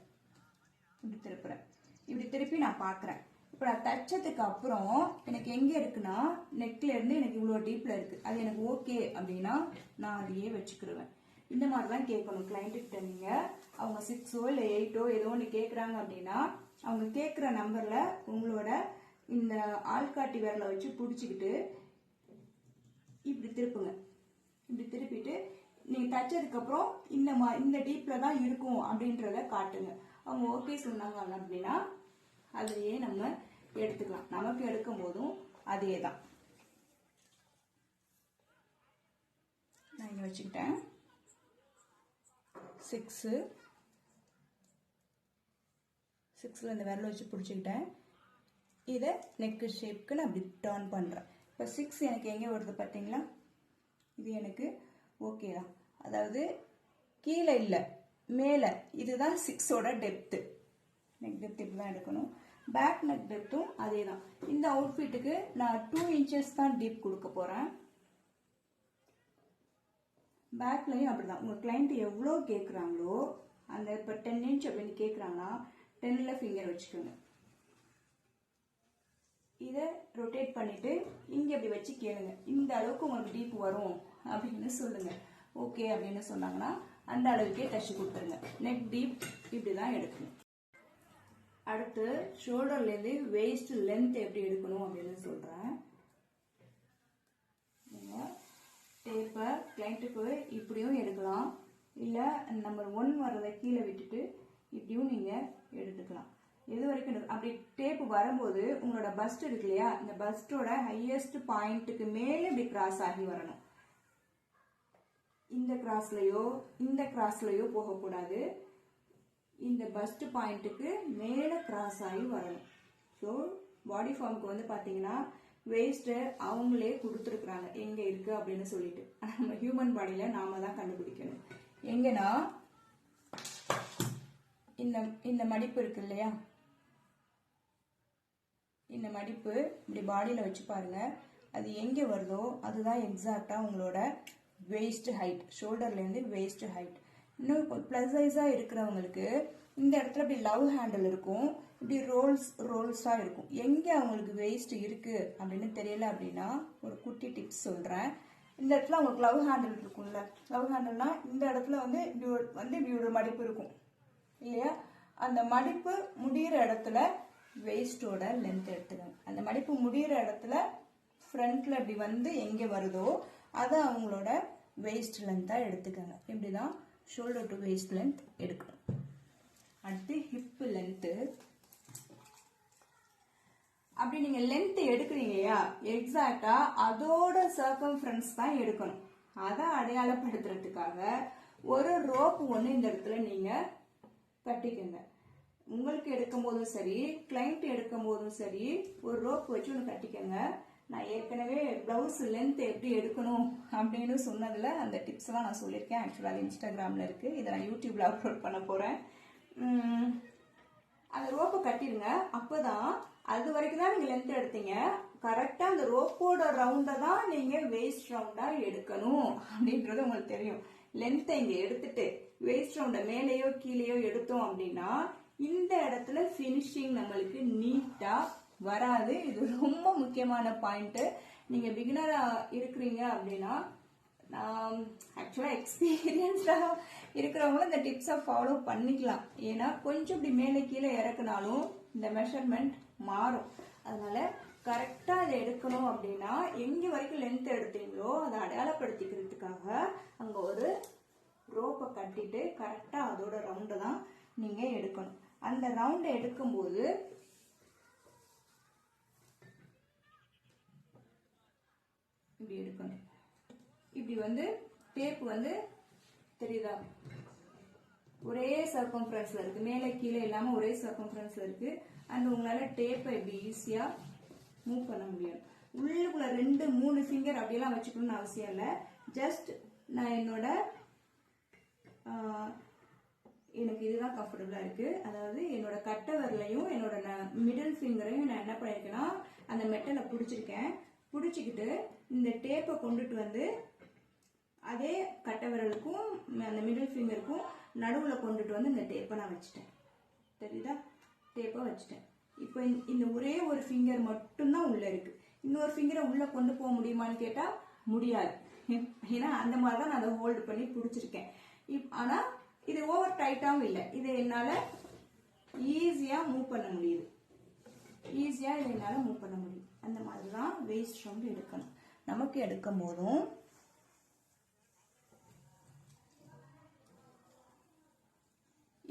இப்படி திருப்புறேன். இப்படி திருப்பி நான் பார்க்குறேன். இப்போ நான் தச்சதுக்கு அப்புறம் எனக்கு எங்கே இருக்குன்னா நெக்ல இருந்து எனக்கு இவ்வளோ டீப்பில் இருக்குது. அது எனக்கு ஓகே அப்படின்னா நான் அதையே வச்சுக்கிடுவேன். இந்த மாதிரி தான் கேட்கணும் கிளைண்ட்டுக்கிட்ட. நீங்கள் அவங்க 6ஓ இல்லை 8ஓ ஏதோ ஒன்று கேட்குறாங்க அப்படின்னா அவங்க கேட்குற நம்பரில் உங்களோட இந்த ஆள்காட்டி விரலை வச்சு பிடிச்சிக்கிட்டு இப்படி திருப்புங்க. இப்படி திருப்பிட்டு நீங்கள் தைச்சதுக்கப்புறம் இந்த டீப்பில் தான் இருக்கும் அப்படின்றத காட்டுங்க. அவங்க ஓகே சொன்னாங்க அப்படின்னா அதையே நம்ம எடுத்துக்கலாம். நமக்கு எடுக்கும் போதும் அதே தான். நான் இங்கே வச்சுக்கிட்டேன் 6ல் இந்த விரலை வச்சு பிடிச்சிக்கிட்டேன். இதை நெக்கு ஷேப்க்கு நான் அப்படி டர்ன் பண்ணுறேன். இப்போ 6 எனக்கு எங்கே வருது பார்த்தீங்களா? இது எனக்கு ஓகே தான். அதாவது கீழே இல்லை மேலே, இதுதான் 6ஓட டெப்த்து. நெக் டெப்த் இப்படி தான் எடுக்கணும். பேக் நெக் டெப்த்தும் அதே தான். இந்த அவுட்ஃபிட்டுக்கு நான் 2 இன்ச்சஸ் தான் டீப் கொடுக்க போகிறேன். பேக்லையும் அப்படிதான். உங்கள் கிளைண்ட் எவ்வளோ கேட்குறாங்களோ அந்த இப்போ 10 இன்ச் அப்படின்னு கேட்குறாங்கன்னா 10ல் ஃபிங்கர் வச்சுக்கோங்க. இதை ரொட்டேட் பண்ணிட்டு இங்கே அப்படி வச்சு கேளுங்க, இந்த அளவுக்கு உங்களுக்கு டீப் வரும் அப்படின்னு சொல்லுங்க. ஓகே அப்படின்னு சொன்னாங்கன்னா அந்த அளவுக்கே தச்சு கொடுத்துருங்க. நெக் டீப் இப்படி தான் எடுக்கணும். அடுத்து ஷோல்டர்லேருந்து வெயிஸ்ட் லென்த் எப்படி எடுக்கணும் அப்படின்னு சொல்கிறேன். நீங்கள் டேப்பை கிளைண்ட்டுக்கு இப்படியும் எடுக்கலாம், இல்லை நம்பர் 1 வர்றதை கீழே விட்டுட்டு இப்படியும் நீங்கள் எடுத்துக்கலாம். எது வரைக்கும் அப்படி டேப் வரும்போது உங்களோட பஸ்ட் இருக்கு இல்லையா, இந்த பஸ்டோட ஹையஸ்ட் பாயிண்ட்டுக்கு மேலே இப்படி கிராஸ் ஆகி வரணும். இந்த கிராஸ்லையோ இந்த கிராஸ்லையோ போகக்கூடாது. இந்த பஸ்ட் பாயிண்ட்டுக்கு மேலே கிராஸ் ஆகி வரணும். ஸோ பாடி ஃபார்முக்கு வந்து பார்த்தீங்கன்னா வேஸ்ட்டு அவங்களே கொடுத்துருக்குறாங்க எங்கே இருக்குது அப்படின்னு சொல்லிட்டு. நம்ம ஹியூமன் பாடியில் நாம தான் கண்டுபிடிக்கணும். எங்கன்னா இந்த மடிப்பு இருக்கு இல்லையா, இந்த மடிப்பு இப்படி பாடியில் வச்சு பாருங்க, அது எங்கே வருதோ அதுதான் எக்ஸாக்டாக உங்களோட வேஸ்ட் ஹைட். ஷோல்டர்லேருந்து வேஸ்ட் ஹைட். இன்னும் ப்ளஸ் சைஸாக இருக்கிறவங்களுக்கு இந்த இடத்துல இப்படி லவ் ஹேண்டில் இருக்கும், இப்படி ரோல்ஸாக இருக்கும். எங்கே அவங்களுக்கு வேஸ்ட் இருக்குது அப்படின்னு தெரியல அப்படின்னா ஒரு குட்டி டிப்ஸ் சொல்கிறேன். இந்த இடத்துல அவங்களுக்கு லவ் ஹேண்டில் இருக்கும்ல, லவ் ஹேண்டில்னா இந்த இடத்துல வந்து இப்படி ஒரு மடிப்பு இருக்கும் இல்லையா, அந்த மடிப்பு முடிகிற இடத்துல வேஸ்டோட லென்த் எடுத்துக்கோங்க. அந்த மடிப்பு முடிகிற இடத்துல ஃப்ரண்ட்ல இப்படி வந்து எங்கே வருதோ அதை அவங்களோட வேஸ்ட் லென்த்தாக எடுத்துக்கோங்க. இப்படி தான் ஷோல்டர் டு வேஸ்ட் லென்த் எடுக்கணும். அடுத்து ஹிப்பு லென்த்து. அப்படி நீங்கள் லென்த் எடுக்கிறீங்க இல்லையா, எக்ஸாக்டாக அதோட சர்க்கம்ஃபரன்ஸ் தான் எடுக்கணும். அதை அடையாளப்படுத்துறதுக்காக ஒரு ரோப் ஒன்று இந்த இடத்துல நீங்கள் கட்டிக்கங்க. உங்களுக்கு எடுக்கும் போதும் சரி, கிளைண்ட் எடுக்கும் போதும் சரி, ஒரு ரோப் வச்சு ஒன்று கட்டிக்கங்க. நான் ஏற்கனவே பிளவுஸ் லென்த் எப்படி எடுக்கணும் அப்படின்னு சொன்னதில் அந்த டிப்ஸ்லாம் நான் சொல்லியிருக்கேன். ஆக்சுவலாக அது இன்ஸ்டாகிராமில் இருக்குது. இதை நான் யூடியூப்பில் அப்லோட் பண்ண போகிறேன். அந்த ரோப்பை கட்டிடுங்க. அப்போ தான் அது வரைக்கும் தான் நீங்கள் லென்த் எடுத்தீங்க, கரெக்டாக அந்த ரோப்போட ரவுண்டை தான் நீங்கள் வேஸ்ட் ரவுண்டாக எடுக்கணும் அப்படின்றது உங்களுக்கு தெரியும். லென்த்தை இங்கே எடுத்துட்டு வேஸ்ட் ரவுண்டை மேலேயோ கீழேயோ எடுத்தோம் அப்படின்னா இந்த இடத்துல ஃபினிஷிங் நம்மளுக்கு நீட்டா வராது. இது ரொம்ப முக்கியமான பாயிண்ட். நீங்க பிகினரா இருக்கிறீங்க அப்படின்னா, ஆக்சுவலா எக்ஸ்பீரியன்ஸ்டா இருக்கிறவங்களும் இந்த டிப்ஸை ஃபாலோ பண்ணிக்கலாம். ஏன்னா கொஞ்சம் இப்படி மேலே கீழே இறக்குனாலும் இந்த மெஷர்மெண்ட் மாறும். அதனால கரெக்டா அதை எடுக்கணும் அப்படின்னா எங்க வரைக்கும் லென்த் எடுத்தீங்களோ அதை அடையாளப்படுத்திக்கிறதுக்காக அங்க ஒரு ரோப்பை கட்டிட்டு கரெக்டா அதோட ரவுண்டை தான் நீங்க எடுக்கணும். அந்த ரவுண்டை எடுக்கும்போது இப்படி எடுக்கணும். இப்படி வந்து டேப் வந்து தெரியுதா, ஒரே சர்க்கம்ஃபரன்ஸ்ல இருக்கு, மேலே கீழே இல்லாம ஒரே சர்க்கம்ஃபரன்ஸ்ல இருக்கு. அண்ட் உங்களால டேப்பை இப்படி ஈஸியா மூவ் பண்ண முடியும். உள்ளுக்குள்ள 2-3 ஃபிங்கர் அப்படியெல்லாம் வச்சுக்கணும்னு அவசியம் இல்லை. ஜஸ்ட் நான் என்னோட எனக்கு இதுதான் கம்ஃபர்டபுளா இருக்கு. அதாவது என்னோட கட்டை விரலையும் என்னோட மிடில் ஃபிங்கரையும் நான் என்ன பண்ணிருக்கேன்னா அந்த மெட்டலை பிடிச்சிருக்கேன். பிடிச்சிக்கிட்டு இந்த டேப்பை கொண்டுட்டு வந்து அதே கட்டை விரலுக்கும் அந்த மிடில் ஃபிங்கருக்கும் நடுவில் கொண்டுட்டு வந்து இந்த டேப்பை நான் வச்சுட்டேன். தெரியுதா, டேப்பை வச்சுட்டேன். இப்போ இந்த ஒரே ஒரு ஃபிங்கர் மட்டும்தான் உள்ள இருக்கு. இன்னொரு ஃபிங்கரை உள்ள கொண்டு போக முடியுமான்னு கேட்டா முடியாது. ஏன்னா அந்த மாதிரி தான் நான் அதை ஹோல்டு பண்ணி பிடிச்சிருக்கேன். ஆனா இது ஓவர் டைட்டாவும் இல்லை. இதை என்னால ஈஸியா மூவ் பண்ண முடியுது. ஈஸியா இதை என்னால மூவ் பண்ண முடியும். அந்த மாதிரி தான் வேஸ்ட் ரவுண்ட் எடுக்கணும். நமக்கு எடுக்கும் போதும்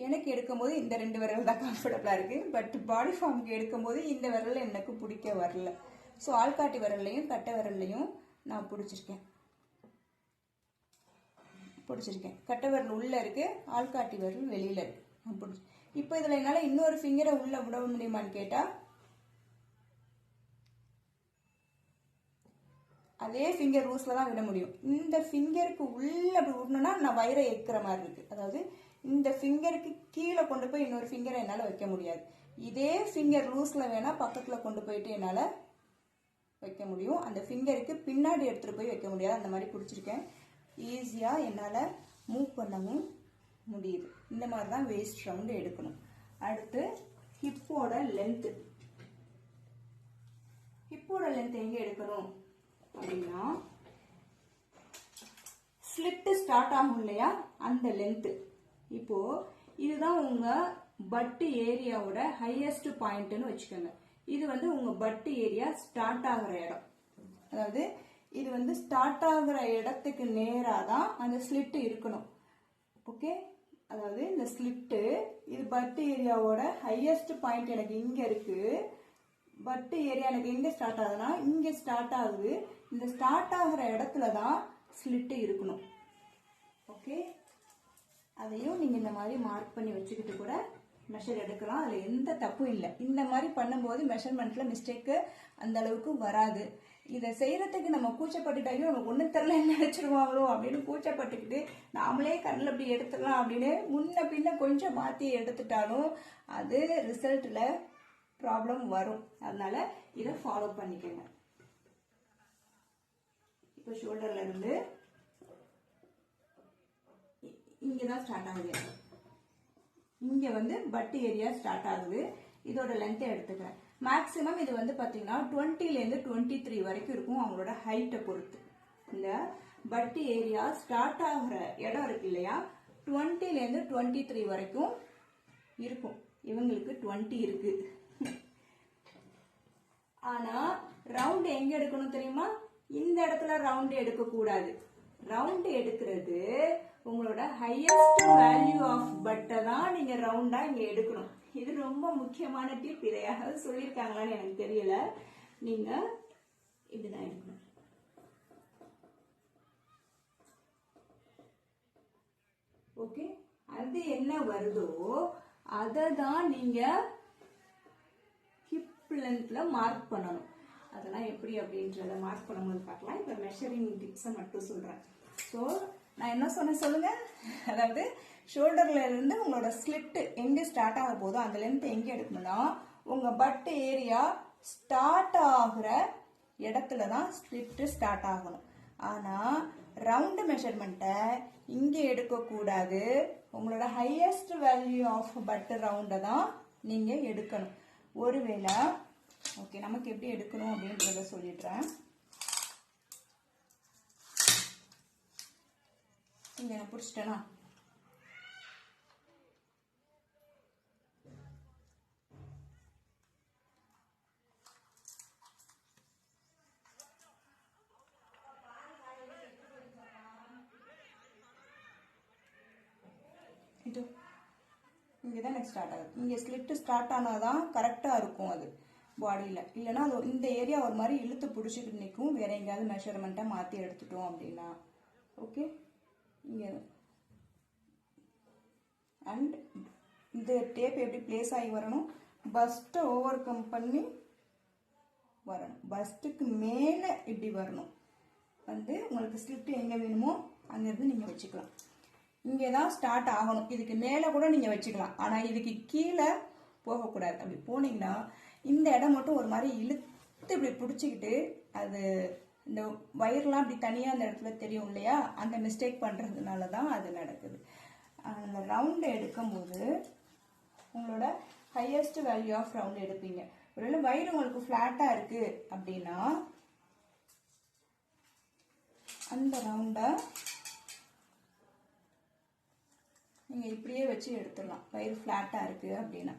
எனக்கு எடுக்கும்போது இந்த 2 விரல் தான் கம்ஃபர்டபுளா இருக்கு. பட் பாடி ஃபார்முக்கு எடுக்கும்போது இந்த விரல் எனக்கு பிடிக்க வரல. ஸோ ஆள்காட்டி விரல்லையும் கட்டை விரல்லையும் நான் பிடிச்சிருக்கேன். கட்டை விரல் உள்ள இருக்கு, ஆள்காட்டி விரல் வெளியில இருக்கு. நான் பிடிச்சி இப்போ இதுல என்னால இன்னொரு ஃபிங்கரை உள்ள விட முடியுமான்னு கேட்டா அதே ஃபிங்கர் ரூல்ஸில் தான் விட முடியும். இந்த ஃபிங்கருக்கு உள்ளே அப்படி விடணும்னா நான் வயிறை ஏற்கிற மாதிரி இருக்குது. அதாவது இந்த ஃபிங்கருக்கு கீழே கொண்டு போய் இன்னொரு ஃபிங்கரை என்னால் வைக்க முடியாது. இதே ஃபிங்கர் லூஸில் வேணால் பக்கத்தில் கொண்டு போயிட்டு என்னால் வைக்க முடியும். அந்த ஃபிங்கருக்கு பின்னாடி எடுத்துகிட்டு போய் வைக்க முடியாது. அந்த மாதிரி பிடிச்சிருக்கேன். ஈஸியாக என்னால் மூவ் பண்ணவும் முடியுது. இந்த மாதிரி தான் வேஸ்ட் ரவுண்டு எடுக்கணும். அடுத்து ஹிப்போட லென்த்து. ஹிப்போட லென்த் எங்கே எடுக்கணும் அப்படின்னா, ஸ்லிட்டு ஸ்டார்ட் ஆகும் இல்லையா, அந்த லென்த்து. இப்போ இதுதான் உங்க பட்டு ஏரியாவோட ஹையஸ்ட் பாயிண்ட்னு வச்சுக்கோங்க. இது வந்து உங்க பட்டு ஏரியா ஸ்டார்ட் ஆகுற இடம். அதாவது இது வந்து ஸ்டார்ட் ஆகுற இடத்துக்கு நேராக தான் அந்த ஸ்லிட்டு இருக்கணும். ஓகே, அதாவது இந்த ஸ்லிட்டு இது பட்டு ஏரியாவோட ஹையஸ்ட் பாயிண்ட் எனக்கு இங்க இருக்கு. பட்டு ஏரியா எனக்கு எங்க ஸ்டார்ட் ஆகுதுன்னா இங்க ஸ்டார்ட் ஆகுது. இந்த ஸ்டார்ட் ஆகுற இடத்துல தான் ஸ்லிட்டு இருக்கணும். ஓகே, அதையும் நீங்க இந்த மாதிரி மார்க் பண்ணி வச்சுக்கிட்டு கூட மெஷர் எடுக்கலாம். அதுல எந்த தப்பும் இல்லை. இந்த மாதிரி பண்ணும்போது மெஷர்மெண்ட்ல மிஸ்டேக்கு அந்த அளவுக்கு வராது. இதை செய்யறதுக்கு நம்ம கூச்சப்பட்டுட்டாலும் நமக்கு ஒன்றும் தெரியல என்ன நினைச்சிருவாங்களோ அப்படின்னு கூச்சப்பட்டுக்கிட்டு நாமளே கண்ணில் அப்படி எடுத்துடலாம் அப்படின்னு முன்ன பின்ன கொஞ்சம் மாற்றி எடுத்துட்டாலும் அது ரிசல்ட்ல ப்ராப்ளம் வரும். அதனால இதை ஃபாலோ பண்ணிக்கோங்க. இப்போ ஷோல்டர்ல இருந்து இங்கதான் ஸ்டார்ட் ஆகுது. இங்க வந்து பட்டு ஏரியா ஸ்டார்ட் ஆகுது. இதோட லென்த்தை எடுத்துக்கிறேன். மேக்சிமம் இது வந்து பாத்தீங்கன்னா 20லேருந்து 23 வரைக்கும் இருக்கும் அவங்களோட ஹைட்டை பொறுத்து. இந்த பட்டு ஏரியா ஸ்டார்ட் ஆகுற இடம் இருக்கு இல்லையா, 20லேருந்து 23 வரைக்கும் இருக்கும். இவங்களுக்கு 20 இருக்கு. ஆனா ரவுண்ட் எங்க எடுக்கணும் தெரியுமா? இந்த இடத்துல ரவுண்ட் எடுக்க கூடாது. ரவுண்ட் எடுக்கிறது உங்களோட ஹையஸ்ட் வேல்யூ ஆஃப் பட்டை தான் நீங்க ரவுண்டா இங்க எடுக்கணும். இது ரொம்ப முக்கியமான டிப். இதை யாராவது சொல்லியிருக்காங்களான்னு எனக்கு தெரியல. நீங்க இப்படிதான் எடுக்கணும். ஓகே, அது என்ன வருதோ அதை தான் நீங்க ஹிப் லென்த்ல மார்க் பண்ணணும். அதெல்லாம் எப்படி அப்படின்றத மார்க் பண்ணும்போது பார்க்கலாம். இப்போ மெஷரிங் டிப்ஸை மட்டும் சொல்றேன். ஸோ நான் என்ன சொன்னேன் சொல்லுங்க. அதாவது ஷோல்டர்ல இருந்து உங்களோட ஸ்லிட் எங்க ஸ்டார்ட் ஆக போதோ அந்த லென்த் எங்க எடுக்கணும்னா உங்க பட்டு ஏரியா ஸ்டார்ட் ஆகுற இடத்துல தான் ஸ்லிட் ஸ்டார்ட் ஆகணும். ஆனா ரவுண்ட் மெஷர்மெண்ட்டை இங்க எடுக்க கூடாது. உங்களோட ஹையஸ்ட் வேல்யூ ஆஃப் பட்டு ரவுண்டை தான் நீங்க எடுக்கணும். ஒருவேளை ஓகே, நமக்கு எப்படி எடுக்கணும் அப்படின்றத சொல்லிடுறேன். இங்க நான் பிடிச்சிட்டேனா, இது இங்கதான் எனக்கு ஸ்டார்ட் ஆகுது. இங்க ஸ்லிட் ஸ்டார்ட் ஆனாதான் கரெக்டா இருக்கும் அது பாடியில. இல்லைன்னா அது இந்த ஏரியா ஒரு மாதிரி இழுத்து பிடிச்சிக்கிட்டு நிற்கும். வேற எங்கேயாவது மெஷர்மெண்ட்டை மாற்றி எடுத்துட்டோம் அப்படின்னா. ஓகே, இங்கே அண்ட் இந்த டேப் எப்படி பிளேஸ் ஆகி வரணும், பஸ்ட்டை ஓவர் கம் பண்ணி வரணும். பஸ்ட்டுக்கு மேலே இப்படி வரணும். வந்து உங்களுக்கு ஸ்லிட் எங்கே வேணுமோ அங்கேருந்து நீங்கள் வச்சுக்கலாம். இங்கே தான் ஸ்டார்ட் ஆகணும். இதுக்கு மேலே கூட நீங்கள் வச்சுக்கலாம். ஆனால் இதுக்கு கீழே போகக்கூடாது. அப்படி போனீங்கன்னா இந்த இடம் மட்டும் ஒரு மாதிரி இழுத்து இப்படி பிடிச்சிக்கிட்டு அது இந்த வயர்லாம் அப்படி தனியாக அந்த இடத்துல தெரியும் இல்லையா, அந்த மிஸ்டேக் பண்ணுறதுனால தான் அது நடக்குது. அந்த ரவுண்டு எடுக்கும்போது உங்களோட ஹையஸ்ட் வேல்யூ ஆஃப் ரவுண்ட் எடுப்பீங்க. ஒருவேளை வயிறு உங்களுக்கு ஃப்ளாட்டாக இருக்கு அப்படின்னா அந்த ரவுண்டை நீங்கள் இப்படியே வச்சு எடுத்துடலாம். வயிறு ஃப்ளாட்டாக இருக்குது அப்படின்னா.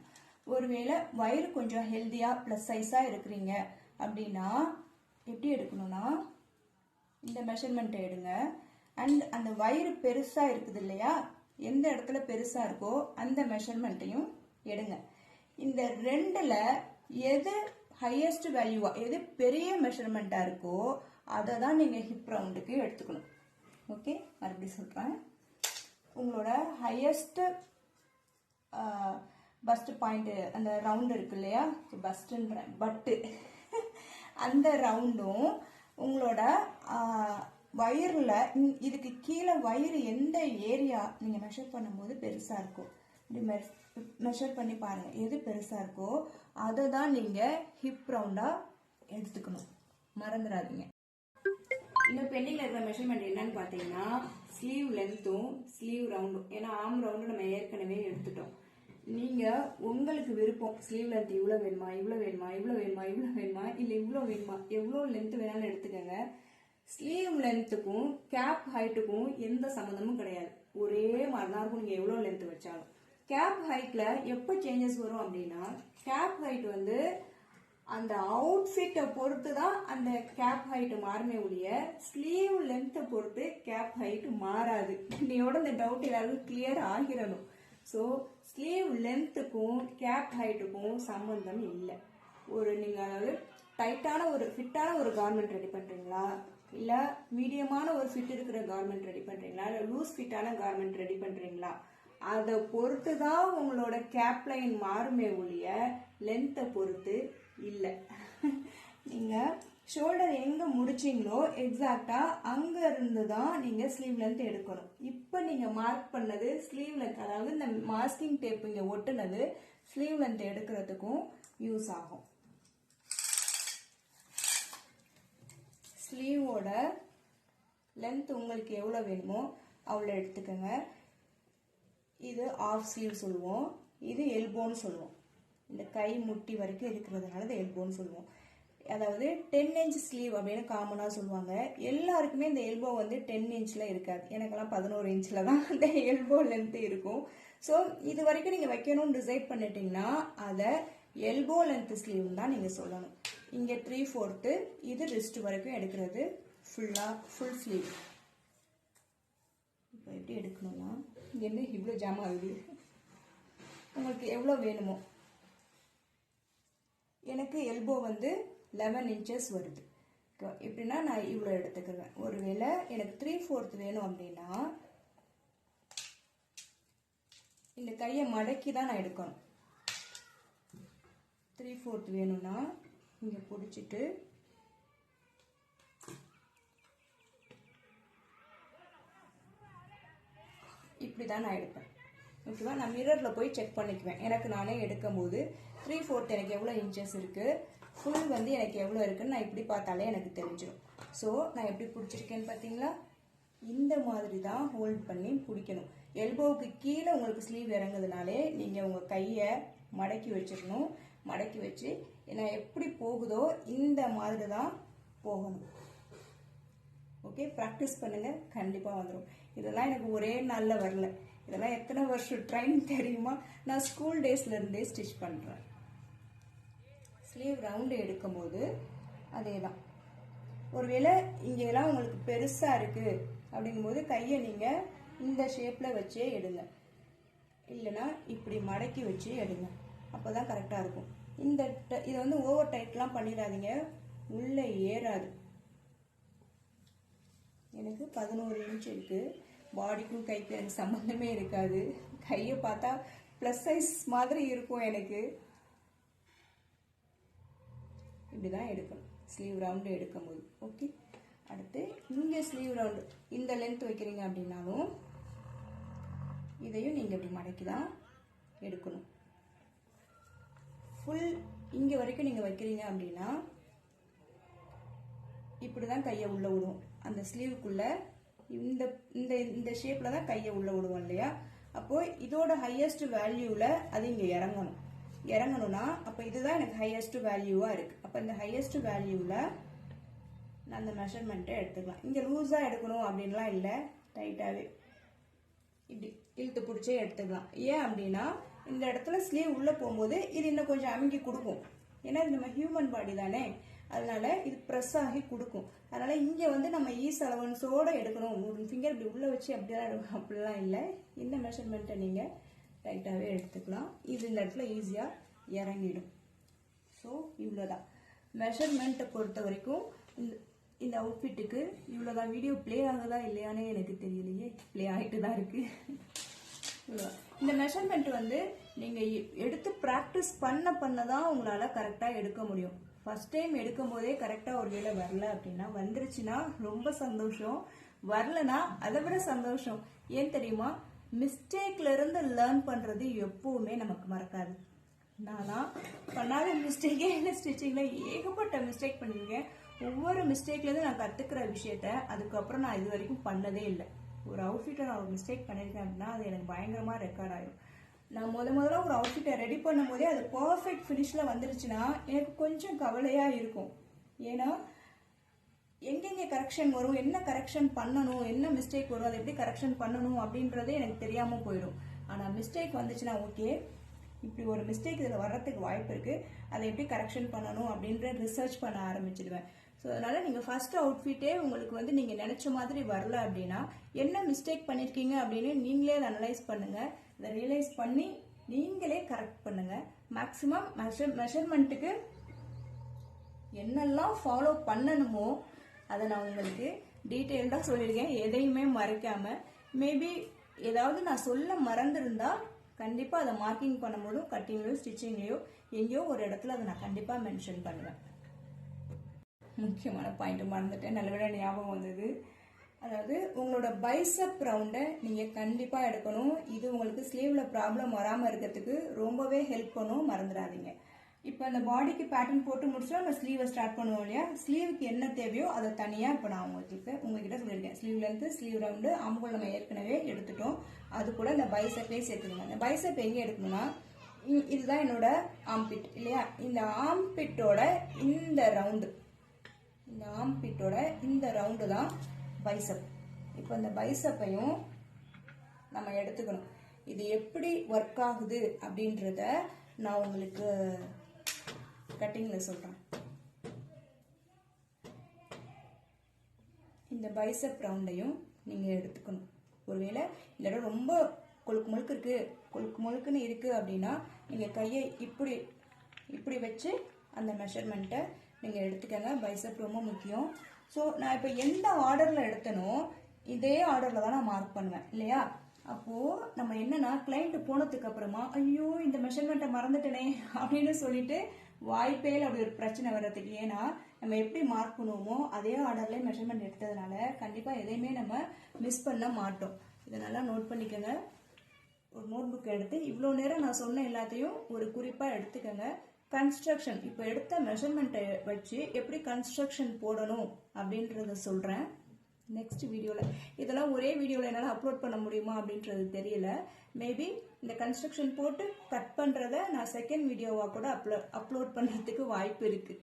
ஒருவேளை வயிறு கொஞ்சம் ஹெல்த்தியாக ப்ளஸ் சைஸாக இருக்கிறீங்க அப்படின்னா எப்படி எடுக்கணும்னா இந்த மெஷர்மெண்ட்டை எடுங்க. அண்ட் அந்த வயிறு பெருசாக இருக்குது இல்லையா, எந்த இடத்துல பெருசாக இருக்கோ அந்த மெஷர்மெண்ட்டையும் எடுங்க. இந்த ரெண்டில் எது ஹையஸ்ட் வேல்யூவா, எது பெரிய மெஷர்மெண்ட்டாக இருக்கோ அதை தான் நீங்கள் ஹிப் ரவுண்டுக்கு எடுத்துக்கணும். ஓகே, மறுபடியும் சொல்கிறேன். உங்களோட ஹையஸ்ட் பஸ்ட் பாயிண்ட் அந்த ரவுண்ட் இருக்கு இல்லையா, பஸ்ட்ன்ற பட்டு அந்த ரவுண்டும் உங்களோட வயரில் இதுக்கு கீழே வயிறு எந்த ஏரியா நீங்கள் மெஷர் பண்ணும்போது பெருசாக இருக்கும், இப்படி மெஷர் பண்ணி பாருங்கள். எது பெருசாக இருக்கோ அதை தான் நீங்கள் ஹிப் ரவுண்டாக எடுத்துக்கணும், மறந்துடாதீங்க. இன்னும் பெண்டிங்கில் இருக்கிற மெஷர்மெண்ட் என்னன்னு பார்த்தீங்கன்னா ஸ்லீவ் லென்த்தும் ஸ்லீவ் ரவுண்டும். ஏன்னா ஆம் ரவுண்டு நம்ம ஏற்கனவே எடுத்துட்டோம். நீங்கள் உங்களுக்கு விருப்பம் ஸ்லீவ் லென்த் இவ்வளோ வேணுமா, இவ்வளோ வேணுமா, இவ்வளோ வேணுமா, இவ்வளோ வேணுமா, இல்லை இவ்வளோ வேணுமா, எவ்வளோ லென்த் வேணாலும் எடுத்துக்கோங்க. ஸ்லீவ் லென்த்துக்கும் கேப் ஹைட்டுக்கும் எந்த சம்மந்தமும் கிடையாது, ஒரே மாதிரி தான் இருக்கும். நீங்கள் எவ்வளோ லென்த் வச்சாலும் கேப் ஹைட்ல எப்போ சேஞ்சஸ் வரும் அப்படின்னா, கேப் ஹைட் வந்து அந்த அவுட்ஃபிட்டை பொறுத்து தான் அந்த கேப் ஹைட் மாறுமே ஒழிய ஸ்லீவ் லென்த்தை பொறுத்து கேப் ஹைட் மாறாது. இன்னையோட இந்த டவுட் எல்லாருக்கும் கிளியர் ஆகிடணும். ஸோ ஸ்லீவ் லென்த்துக்கும் கேப் ஹைட்டுக்கும் சம்பந்தம் இல்லை. நீங்கள் அதாவது டைட்டான ஒரு ஃபிட்டான ஒரு கார்மெண்ட் ரெடி பண்ணுறீங்களா, இல்லை மீடியமான ஒரு ஃபிட் இருக்கிற கார்மெண்ட் ரெடி பண்ணுறீங்களா, இல்லை லூஸ் ஃபிட்டான கார்மெண்ட் ரெடி பண்ணுறீங்களா, அதை பொறுத்து தான் உங்களோட கேப் லைன் மாறுமே ஒழிய லென்த்தை பொறுத்து இல்லை. நீங்கள் ஷோல்டர் எங்கே முடிச்சிங்களோ எக்ஸாக்டாக அங்கே இருந்து தான் நீங்கள் ஸ்லீவ் லென்த் எடுக்கணும். இப்போ நீங்கள் மார்க் பண்ணது ஸ்லீவ் லென்த், அதாவது இந்த மாஸ்கிங் டேப் இங்கே ஒட்டுனது ஸ்லீவ் லென்த் எடுக்கிறதுக்கும் யூஸ் ஆகும். ஸ்லீவோட லென்த் உங்களுக்கு எவ்வளோ வேணுமோ அவ்வளோ எடுத்துக்கோங்க. இது ஆஃப் ஸ்லீவ் சொல்லுவோம், இது எல்போன்னு சொல்லுவோம். இந்த கை முட்டி வரைக்கும் இருக்கிறதுனால இது எல்போன்னு சொல்லுவோம். அதாவது 10 inch ஸ்லீவ் அப்படின்னு காமனாக சொல்லுவாங்க. எல்லாருக்குமே இந்த எல்போ வந்து 10 inchல இருக்காது. எனக்கெல்லாம் 11 inchல தான் அந்த எல்போ லென்த் இருக்கும். ஸோ இது வரைக்கும் நீங்கள் வைக்கணும்னு டிசைட் பண்ணிட்டீங்கன்னா அதை எல்போ லென்த் ஸ்லீவ் தான் நீங்கள் சொல்லணும். இங்கே 3/4, இது ரிஸ்ட் வரைக்கும் எடுக்கிறது ஃபுல் ஸ்லீவ். இப்போ எப்படி எடுக்கணும்னா, என்ன இவ்வளோ ஜாம் ஆகுது, உங்களுக்கு எவ்வளோ வேணுமோ. எனக்கு எல்போ வந்து 11 inches வருது. எப்படின்னா நான் இவ்வளோ எடுத்துக்கிறேன். ஒருவேளை எனக்கு 3/4 வேணும் அப்படின்னா இந்த கையை மடக்கி தான் நான் எடுக்கணும். 3/4 வேணும்னா இங்கே பிடிச்சிட்டு இப்படி தான் நான் எடுப்பேன். ஓகேவா? நான் மிரரில் போய் செக் பண்ணிக்குவேன். எனக்கு நானே எடுக்கும் போது 3/4 எனக்கு எவ்வளோ இன்ச்சஸ் இருக்குது, ஃபுல் வந்து எனக்கு எவ்வளோ இருக்குன்னு நான் இப்படி பார்த்தாலே எனக்கு தெரிஞ்சிடும். ஸோ நான் எப்படி பிடிச்சிருக்கேன்னு பார்த்தீங்களா? இந்த மாதிரி தான் ஹோல்ட் பண்ணி பிடிக்கணும். எல்போவுக்கு கீழே உங்களுக்கு ஸ்லீவ் இறங்குதுனாலே நீங்கள் உங்கள் கையை மடக்கி வச்சிடணும். மடக்கி வச்சு நான் எப்படி போகுதோ இந்த மாதிரி தான் போகணும். ஓகே, ப்ராக்டிஸ் பண்ணுங்கள், கண்டிப்பாக வந்துடும். இதெல்லாம் எனக்கு ஒரே நாளில் வரல. இதெல்லாம் எத்தனை வருஷம் ட்ரைனிங் தெரியுமா? நான் ஸ்கூல் டேஸ்லேருந்தே ஸ்டிச் பண்ணுறேன். ஸ்லீவ் ரவுண்டு எடுக்கும் போது அதே தான். ஒருவேளை இங்கெல்லாம் உங்களுக்கு பெருசாக இருக்குது அப்படிங்கும்போது கையை நீங்கள் இந்த ஷேப்பில் வச்சே எடுங்க, இல்லைன்னா இப்படி மடக்கி வச்சு எடுங்க. அப்போ தான் கரெக்டாக இருக்கும். இதை வந்து ஓவர் டைட்லாம் பண்ணிடாதீங்க, உள்ளே ஏறாது. எனக்கு 11 inch இருக்குது. பாடிக்கும் கைக்கும் எனக்கு சம்மந்தமே இருக்காது. கையை பார்த்தா ப்ளஸ் சைஸ் மாதிரி இருக்கும் எனக்கு. இப்படி தான் எடுக்கணும் ஸ்லீவ் ரவுண்டு எடுக்கும் போது. ஓகே, அடுத்து இங்கே ஸ்லீவ் ரவுண்டு இந்த லென்த் வைக்கிறீங்க அப்படின்னாலும் இதையும் நீங்கள் இப்படி மடக்கி தான் எடுக்கணும். ஃபுல் இங்கே வரைக்கும் நீங்கள் வைக்கிறீங்க அப்படின்னா இப்படி தான் கையை உள்ளே விடுவோம். அந்த ஸ்லீவுக்குள்ளே இந்த இந்த இந்த ஷேப்பில் தான் கையை உள்ளே விடுவோம் இல்லையா? அப்போது இதோட ஹையஸ்ட் வேல்யூவில் அது இங்கே இறங்கணும்னா அப்போ இதுதான் எனக்கு ஹையஸ்ட் வேல்யூவாக இருக்குது. அப்போ இந்த ஹையஸ்ட் வேல்யூவில் நான் அந்த மெஷர்மெண்ட்டை எடுத்துக்கலாம். இங்கே லூஸாக எடுக்கணும் அப்படின்லாம் இல்லை, டைட்டாகவே இப்படி இழுத்து பிடிச்சே எடுத்துக்கலாம். ஏன் அப்படின்னா இந்த இடத்துல ஸ்லீவ் உள்ளே போகும்போது இது இன்னும் கொஞ்சம் அமுங்கி கொடுக்கும். ஏன்னா இது நம்ம ஹியூமன் பாடி தானே, அதனால இது ப்ரெஸ் ஆகி கொடுக்கும். அதனால இங்கே வந்து நம்ம ஈஸ் அலவன்ஸோடு எடுக்கணும். ஒரு ஃபிங்கர் இப்படி உள்ளே வச்சு அப்படிலாம் இல்லை. இந்த மெஷர்மெண்ட்டை நீங்கள் டைட்டாகவே எடுத்துக்கலாம். இது இந்த இடத்துல ஈஸியாக இறங்கிடும். ஸோ இவ்வளோதான் மெஷர்மெண்ட்டை பொறுத்த வரைக்கும். இந்த அவுட்ஃபிட்டுக்கு இவ்வளோதான். வீடியோ ப்ளே ஆகுதா இல்லையானே எனக்கு தெரியலையே, ப்ளே ஆகிட்டு தான் இருக்குது. இந்த மெஷர்மெண்ட் வந்து நீங்கள் எடுத்து ப்ராக்டிஸ் பண்ண தான் உங்களால் கரெக்டாக எடுக்க முடியும். ஃபர்ஸ்ட் டைம் எடுக்கும் போதே கரெக்டாக ஒரு வேளை வரல அப்படின்னா, வந்துருச்சுன்னா ரொம்ப சந்தோஷம், வரலனா அதை விட சந்தோஷம். ஏன் தெரியுமா? மிஸ்டேக்ல இருந்து லேர்ன் பண்றது எப்பவுமே நமக்கு மறக்காது. நானா பண்ணாத மிஸ்டேக்கே இல்லை, ஸ்டிச்சிங்ல ஏகப்பட்ட மிஸ்டேக் பண்ணிருக்கேன். ஒவ்வொரு மிஸ்டேக்லேருந்து நான் கற்றுக்கிற விஷயத்த அதுக்கப்புறம் நான் இது வரைக்கும் பண்ணதே இல்லை. ஒரு அவுட்ஃபிட்டை நான் ஒரு மிஸ்டேக் பண்ணியிருக்கேன் அப்படின்னா அது எனக்கு பயங்கரமாக ரெக்கார்ட் ஆயிடும். நான் முதல்ல ஒரு அவுட்ஃபிட்டை ரெடி பண்ணும் போதே அது பர்ஃபெக்ட் ஃபினிஷில் வந்துருச்சுன்னா எனக்கு கொஞ்சம் கவலையாக இருக்கும். ஏன்னா எங்கெங்கே கரெக்ஷன் வரும், என்ன கரெக்ஷன் பண்ணணும், என்ன மிஸ்டேக் வரும், அதை எப்படி கரெக்ஷன் பண்ணணும் அப்படின்றதே எனக்கு தெரியாமல் போயிடும். ஆனால் மிஸ்டேக் வந்துச்சுன்னா ஓகே, இப்படி ஒரு மிஸ்டேக் இதில் வர்றதுக்கு வாய்ப்பு இருக்குது, அதை எப்படி கரெக்ஷன் பண்ணணும் அப்படின்ற ரிசர்ச் பண்ண ஆரம்பிச்சிடுவேன். ஸோ அதனால் நீங்கள் ஃபர்ஸ்ட் அவுட்ஃபிட்டே உங்களுக்கு நீங்கள் நினச்ச மாதிரி வரல அப்படின்னா என்ன மிஸ்டேக் பண்ணியிருக்கீங்க அப்படின்னு நீங்களே அதை அனலைஸ் பண்ணுங்கள். அதை ரியலைஸ் பண்ணி நீங்களே கரெக்ட் பண்ணுங்கள். மேக்ஸிமம் மெஷர்மெண்ட்டுக்கு என்னெல்லாம் ஃபாலோ பண்ணணுமோ அதை நான் உங்களுக்கு டீட்டெயில்டாக சொல்லியிருக்கேன், எதையுமே மறைக்காமல். மேபி ஏதாவது நான் சொல்ல மறந்துருந்தா கண்டிப்பாக அதை மார்க்கிங் பண்ணும்போதும் கட்டிங்லையோ ஸ்டிச்சிங்லையோ எங்கேயோ ஒரு இடத்துல அதை நான் கண்டிப்பாக மென்ஷன் பண்ணுவேன். முக்கியமான பாயிண்ட் மறந்துட்டேன், நல்ல ஞாபகம் வந்தது. அதாவது உங்களோட பைசப் ரவுண்டை நீங்கள் கண்டிப்பாக எடுக்கணும். இது உங்களுக்கு ஸ்லீவில் ப்ராப்ளம் வராமல் இருக்கிறதுக்கு ரொம்பவே ஹெல்ப் பண்ணும், மறந்துடாதீங்க. இப்போ அந்த பாடிக்கு பேட்டர்ன் போட்டு முடிச்சா நம்ம ஸ்லீவை ஸ்டார்ட் பண்ணுவோம் இல்லையா? ஸ்லீவுக்கு என்ன தேவையோ அதை தனியாக இப்போ நான் உங்ககிட்ட சொல்லியிருக்கேன். ஸ்லீவ் லென்த்து, ஸ்லீவ் ரவுண்டு, ஆம்கோல் நம்ம ஏற்கனவே எடுத்துட்டோம். அது கூட இந்த பைசப்பே சேர்த்துக்கணும். இந்த பைசப் எங்கே எடுக்கணும்னா, இதுதான் என்னோட ஆம்பிட் இல்லையா? இந்த ஆம்பிட்டோட இந்த ரவுண்டு, இந்த ஆம்பிட்டோட இந்த ரவுண்டு தான் பைசப். இப்போ இந்த பைசப்பையும் நம்ம எடுத்துக்கணும். இது எப்படி ஒர்க் ஆகுது அப்படின்றத நான் உங்களுக்கு கட்டிங்கில் சொல்கிறேன். இந்த பைசப் ரவுண்டையும் நீங்கள் எடுத்துக்கணும். ஒருவேளை இந்த இடம் ரொம்ப கொழுக்கு முழுக்குன்னு இருக்குது அப்படின்னா நீங்கள் கையை இப்படி இப்படி வச்சு அந்த மெஷர்மெண்ட்டை நீங்கள் எடுத்துக்கங்க. பைசப் ரொம்ப முக்கியம். ஸோ நான் இப்போ எந்த ஆர்டரில் எடுத்தனோ இதே ஆர்டரில் தான் நான் மார்க் பண்ணுவேன் இல்லையா? அப்போது நம்ம என்னன்னா கிளைண்ட் போனதுக்கு அப்புறமா ஐயோ இந்த மெஷர்மெண்ட்டை மறந்துட்டனே அப்படின்னு சொல்லிட்டு வாய்ப்பேல் அப்படி ஒரு பிரச்சனை வர்றதுக்கு. ஏன்னா நம்ம எப்படி மார்க் பண்ணுவோமோ அதே ஆர்டர்லேயே மெஷர்மெண்ட் எடுத்ததுனால கண்டிப்பாக எதையுமே நம்ம மிஸ் பண்ண மாட்டோம். இதை நல்லா நோட் பண்ணிக்கோங்க. ஒரு நோட் புக் எடுத்து இவ்வளோ நேரம் நான் சொன்ன எல்லாத்தையும் ஒரு குறிப்பாக எடுத்துக்கோங்க. கன்ஸ்ட்ரக்ஷன் இப்போ எடுத்த மெஷர்மெண்ட்டை வச்சு எப்படி கன்ஸ்ட்ரக்ஷன் போடணும் அப்படின்றத சொல்கிறேன் நெக்ஸ்ட் வீடியோவில். இதெல்லாம் ஒரே வீடியோவில் என்னால் அப்லோட் பண்ண முடியுமா அப்படின்றது தெரியல. மேபி இந்த கன்ஸ்ட்ரக்ஷன் போட்டு கட் பண்ணுறத நான் செகண்ட் வீடியோவாக கூட அப்லோட் பண்ணுறதுக்கு வாய்ப்பு இருக்குது.